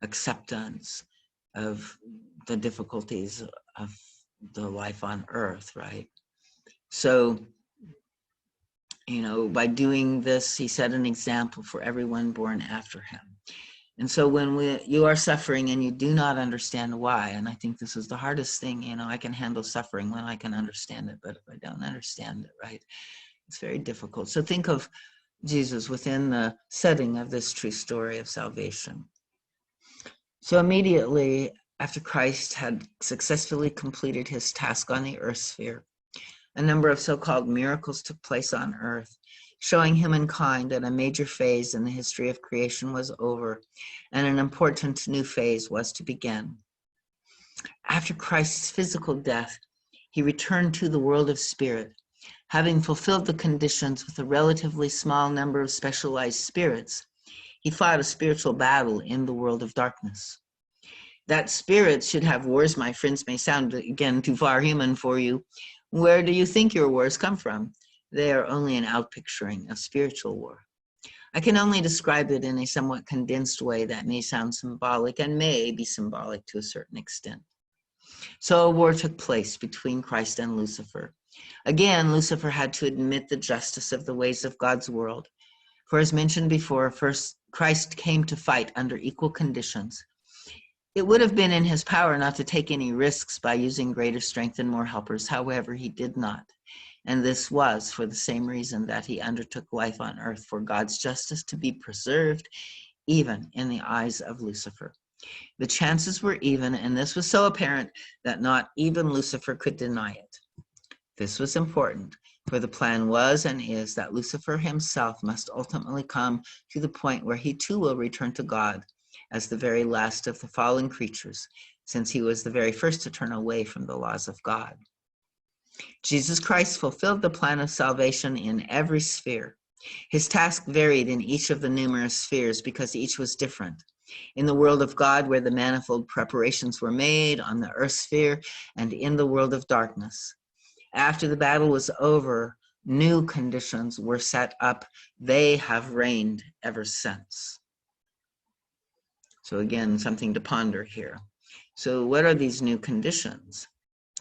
acceptance of the difficulties of the life on earth, right? So, by doing this, he set an example for everyone born after him. And so when you are suffering and you do not understand why, and I think this is the hardest thing, I can handle suffering when I can understand it, but if I don't understand it, right, it's very difficult. So think of Jesus within the setting of this true story of salvation. So immediately after Christ had successfully completed his task on the earth sphere, a number of so-called miracles took place on earth, showing humankind that a major phase in the history of creation was over and an important new phase was to begin. After Christ's physical death, he returned to the world of spirit, having fulfilled the conditions with a relatively small number of specialized spirits. He fought a spiritual battle in the world of darkness. That spirits should have wars, my friends, may sound again too far human for you. Where do you think your wars come from? They are only an outpicturing of spiritual war. I can only describe it in a somewhat condensed way that may sound symbolic and may be symbolic to a certain extent. So a war took place between Christ and Lucifer. Again, Lucifer had to admit the justice of the ways of God's world. For as mentioned before, first Christ came to fight under equal conditions. It would have been in his power not to take any risks by using greater strength and more helpers. However, he did not. And this was for the same reason that he undertook life on earth, for God's justice to be preserved, even in the eyes of Lucifer. The chances were even, and this was so apparent that not even Lucifer could deny it. This was important, for the plan was and is that Lucifer himself must ultimately come to the point where he too will return to God as the very last of the fallen creatures, since he was the very first to turn away from the laws of God. Jesus Christ fulfilled the plan of salvation in every sphere. His task varied in each of the numerous spheres because each was different. In the world of God, where the manifold preparations were made, on the earth sphere, and in the world of darkness. After the battle was over, new conditions were set up. They have reigned ever since. So again, something to ponder here. So what are these new conditions?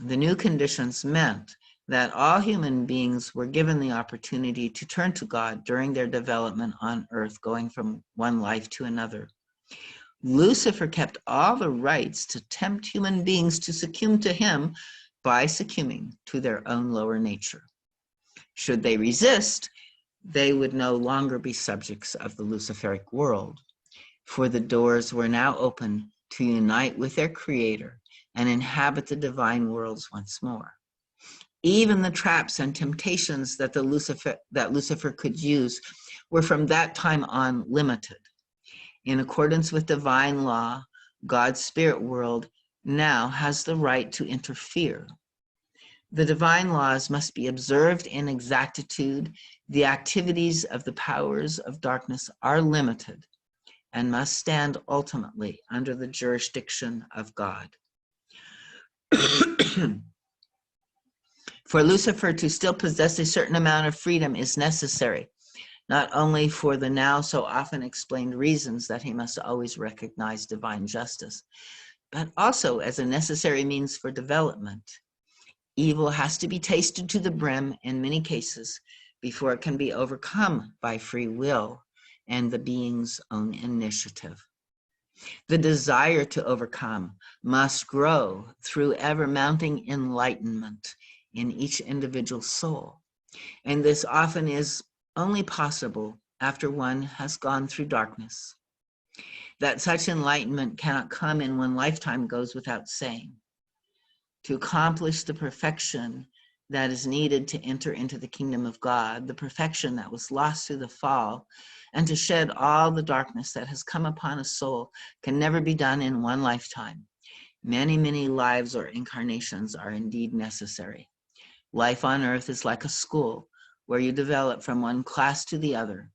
The new conditions meant that all human beings were given the opportunity to turn to God during their development on earth, going from one life to another. Lucifer kept all the rights to tempt human beings to succumb to him by succumbing to their own lower nature. Should they resist, they would no longer be subjects of the Luciferic world, for the doors were now open to unite with their Creator and inhabit the divine worlds once more. Even the traps and temptations that Lucifer could use were from that time on limited. In accordance with divine law, God's spirit world now has the right to interfere. The divine laws must be observed in exactitude. The activities of the powers of darkness are limited and must stand ultimately under the jurisdiction of God. For Lucifer to still possess a certain amount of freedom is necessary, not only for the now so often explained reasons that he must always recognize divine justice, but also as a necessary means for development. Evil has to be tasted to the brim in many cases before it can be overcome by free will and the being's own initiative. The desire to overcome must grow through ever-mounting enlightenment in each individual soul, and this often is only possible after one has gone through darkness. That such enlightenment cannot come in one lifetime goes without saying. To accomplish the perfection that is needed to enter into the kingdom of God, the perfection that was lost through the fall, and to shed all the darkness that has come upon a soul can never be done in one lifetime. Many, many lives or incarnations are indeed necessary. Life on earth is like a school where you develop from one class to the other.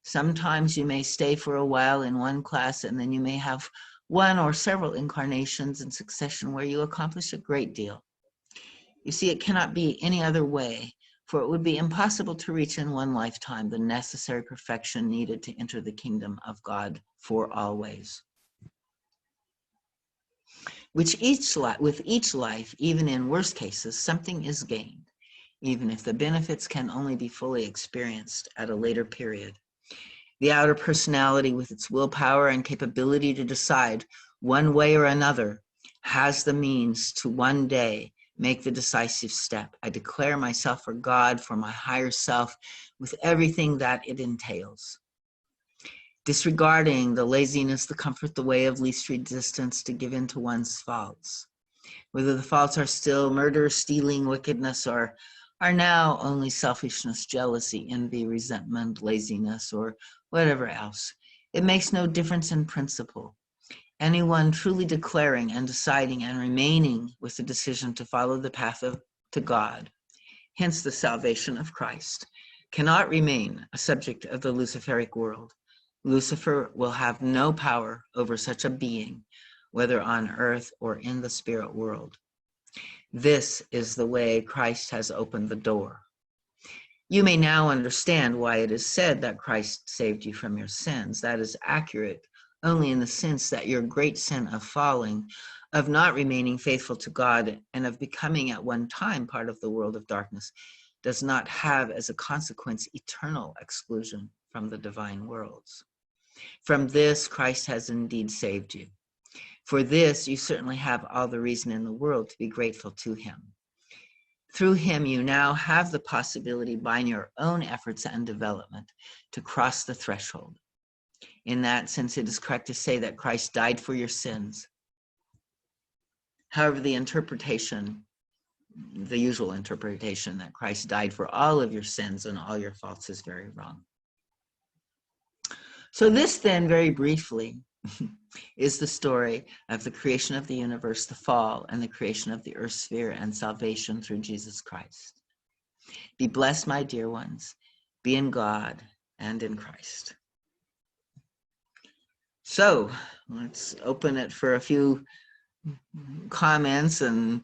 Sometimes you may stay for a while in one class, and then you may have one or several incarnations in succession where you accomplish a great deal. You see, it cannot be any other way, for it would be impossible to reach in one lifetime the necessary perfection needed to enter the kingdom of God for always. With each life, even in worst cases, something is gained, even if the benefits can only be fully experienced at a later period. The outer personality, with its willpower and capability to decide one way or another, has the means to one day make the decisive step. I declare myself for God, for my higher self, with everything that it entails. Disregarding the laziness, the comfort, the way of least resistance to give in to one's faults. Whether the faults are still murder, stealing, wickedness, or are now only selfishness, jealousy, envy, resentment, laziness, or whatever else. It makes no difference in principle. Anyone truly declaring and deciding and remaining with the decision to follow the path to God, hence the salvation of Christ, cannot remain a subject of the Luciferic world. Lucifer will have no power over such a being, whether on earth or in the spirit world. This is the way Christ has opened the door. You may now understand why it is said that Christ saved you from your sins. That is accurate only in the sense that your great sin of falling, of not remaining faithful to God, and of becoming at one time part of the world of darkness, does not have as a consequence eternal exclusion from the divine worlds. From this, Christ has indeed saved you. For this, you certainly have all the reason in the world to be grateful to him. Through him, you now have the possibility by your own efforts and development to cross the threshold. In that sense, it is correct to say that Christ died for your sins. However, the usual interpretation that Christ died for all of your sins and all your faults is very wrong. So this then, very briefly, is the story of the creation of the universe, the fall, and the creation of the earth sphere and salvation through Jesus Christ. Be blessed, my dear ones. Be in God and in Christ. So let's open it for a few comments. And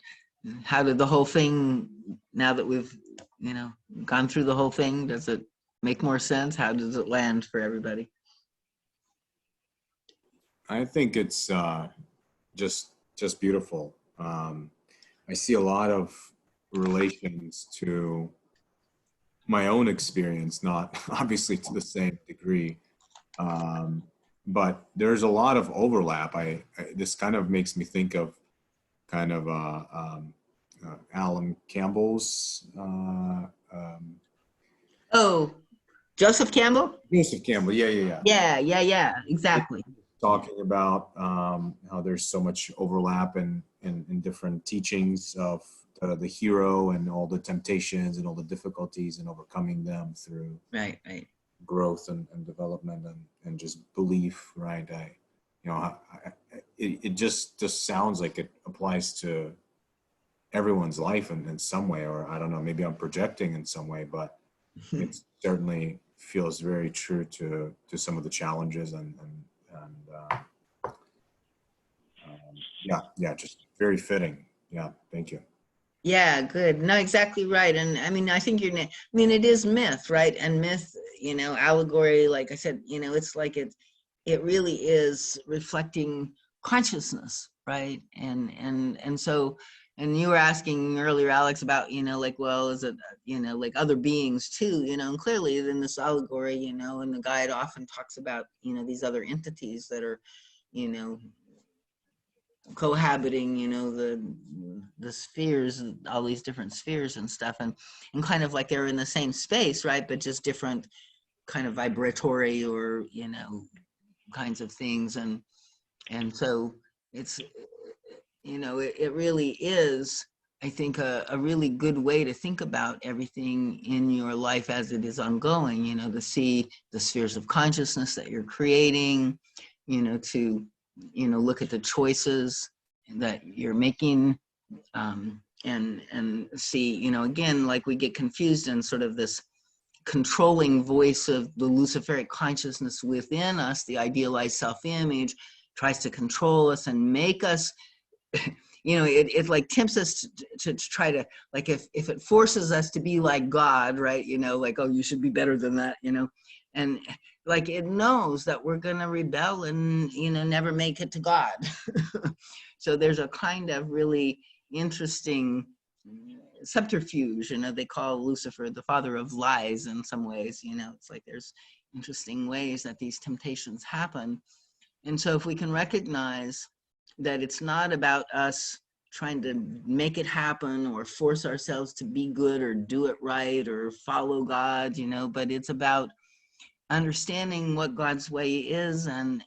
how did the whole thing, now that we've gone through the whole thing, does it make more sense? How does it land for everybody? I think it's just beautiful. I see a lot of relations to my own experience, not obviously to the same degree, but there's a lot of overlap. This kind of makes me think of kind of Alan Campbell's. Oh, Joseph Campbell? Joseph Campbell, yeah. Yeah, exactly. Talking about how there's so much overlap in different teachings of the hero and all the temptations and all the difficulties and overcoming them through Right. growth and development and just belief, right? It just sounds like it applies to everyone's life in some way, or I don't know, maybe I'm projecting in some way, but it certainly feels very true to some of the challenges and yeah, just very fitting. Yeah, thank you. Yeah, good. No, exactly right. And I mean, I think I mean, it is myth, right? And myth, allegory, like I said, it's like it really is reflecting consciousness, right? And so, and you were asking earlier, Alex, about, like, well, is it, like other beings too, and clearly in this allegory, and the guide often talks about, these other entities that are, cohabiting, the spheres, all these different spheres and stuff, and kind of like they're in the same space, right? But just different kind of vibratory or, kinds of things. And so it's, it really is, I think, a really good way to think about everything in your life as it is ongoing, to see the spheres of consciousness that you're creating, to, look at the choices that you're making, and see, again, like we get confused in sort of this controlling voice of the Luciferic consciousness within us, the idealized self-image, tries to control us and make us, it like tempts us to try to, like, if it forces us to be like God, right, like, oh, you should be better than that, and like it knows that we're going to rebel and, never make it to God. So there's a kind of really interesting subterfuge, they call Lucifer the father of lies in some ways, it's like there's interesting ways that these temptations happen. And so if we can recognize that it's not about us trying to make it happen or force ourselves to be good or do it right or follow God, but it's about understanding what God's way is and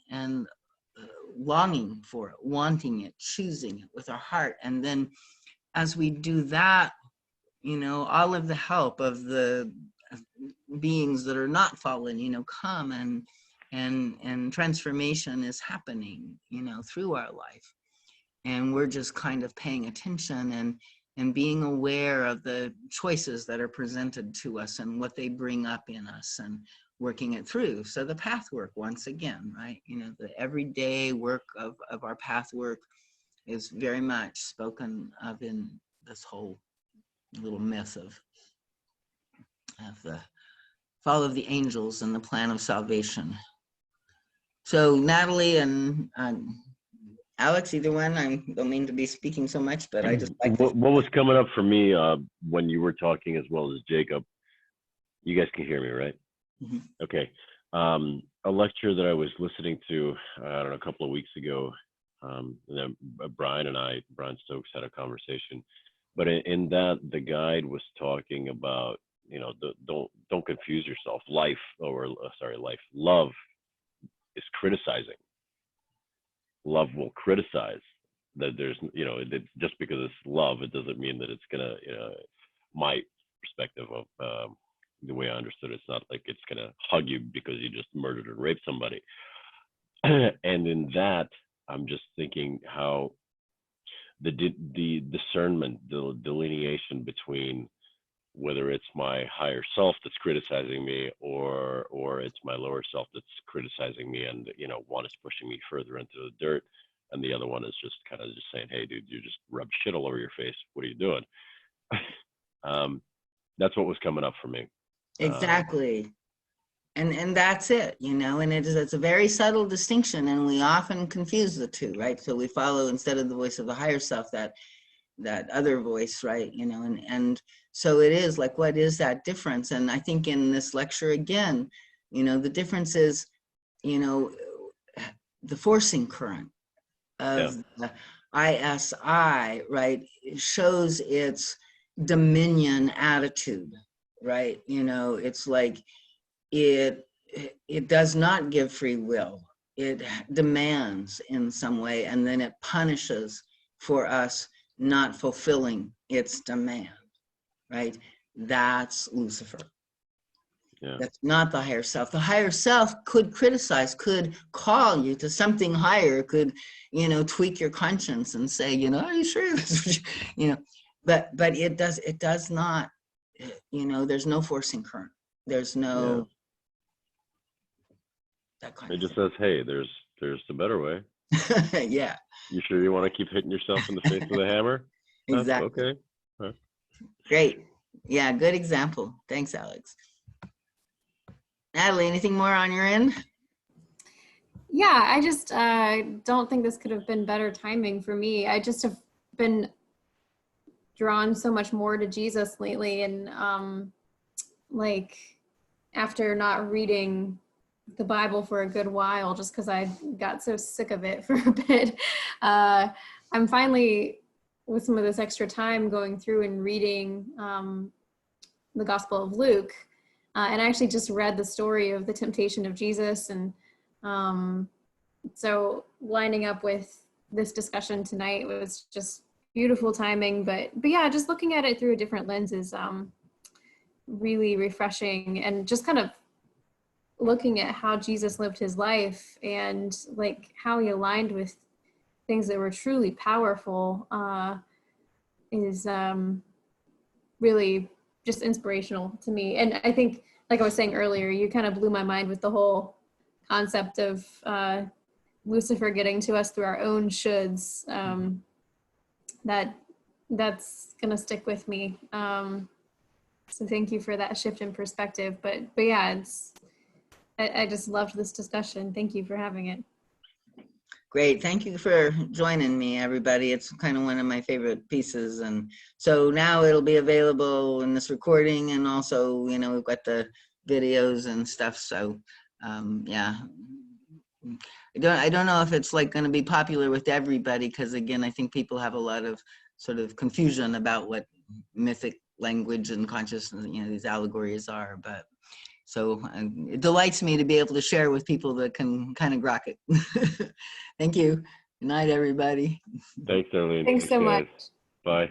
longing for it, wanting it, choosing it with our heart. And then as we do that, all of the help of the beings that are not fallen, come and transformation is happening, through our life. And we're just kind of paying attention and being aware of the choices that are presented to us and what they bring up in us and working it through. So the path work, once again, right? The everyday work of our path work is very much spoken of in this whole little myth of the fall of the angels and the plan of salvation. So Natalie and Alex, either one, I don't mean to be speaking so much, but I just like what was coming up for me when you were talking, as well as Jacob, you guys can hear me, right? Mm-hmm. Okay. A lecture that I was listening to, I don't know, a couple of weeks ago, and then Brian Stokes had a conversation, but in that, the guide was talking about, don't confuse yourself. Love is criticizing. Love will criticize. That there's, just because it's love, it doesn't mean that it's gonna, my perspective of the way I understood it, it's not like it's gonna hug you because you just murdered or raped somebody. And in that, I'm just thinking how the discernment, the delineation between whether it's my higher self that's criticizing me or it's my lower self that's criticizing me, and one is pushing me further into the dirt and the other one is just kind of just saying, hey dude, you just rubbed shit all over your face, what are you doing? That's what was coming up for me. Exactly. And that's it, and it's a very subtle distinction, and we often confuse the two, right? So we follow, instead of the voice of the higher self, that other voice, right? And so it is like, what is that difference? And I think in this lecture again, the difference is, the forcing current of the ISI, right, shows its dominion attitude, right? It's like it does not give free will. It demands in some way, and then it punishes for us not fulfilling its demand, right? That's Lucifer. Yeah. That's not the higher self. The higher self could criticize, could call you to something higher, could, you know, tweak your conscience and say, you know, are you sure this is what you know, but it does not, you know, there's no forcing current. There's no, that kind It of just says, hey, there's a better way. thing. Yeah, You sure you want to keep hitting yourself in the face with a hammer? exactly. Okay. Huh. Great. Yeah, good example. Thanks, Alex. Natalie, anything more on your end? Yeah, I just don't think this could have been better timing for me. I just have been drawn so much more to Jesus lately, and like after not reading the Bible for a good while, just because I got so sick of it for a bit, I'm finally, with some of this extra time, going through and reading the Gospel of Luke. And I actually just read the story of the temptation of Jesus. And so lining up with this discussion tonight was just beautiful timing. But yeah, just looking at it through a different lens is really refreshing, and just kind of looking at how Jesus lived his life and like how he aligned with things that were truly powerful is really just inspirational to me. And I think, like I was saying earlier, you kind of blew my mind with the whole concept of Lucifer getting to us through our own shoulds. That's gonna stick with me. So thank you for that shift in perspective. But yeah, I just loved this discussion. Thank you for having it. Great. Thank you for joining me, everybody. It's kind of one of my favorite pieces. And so now it'll be available in this recording, and also, you know, we've got the videos and stuff. So yeah, I don't know if it's like going to be popular with everybody, because again, I think people have a lot of sort of confusion about what mythic language and consciousness, you know, these allegories are. But so it delights me to be able to share with people that can kind of grok it. Thank you. Good night, everybody. Thanks, Darlene. Thanks so guys. much. Bye.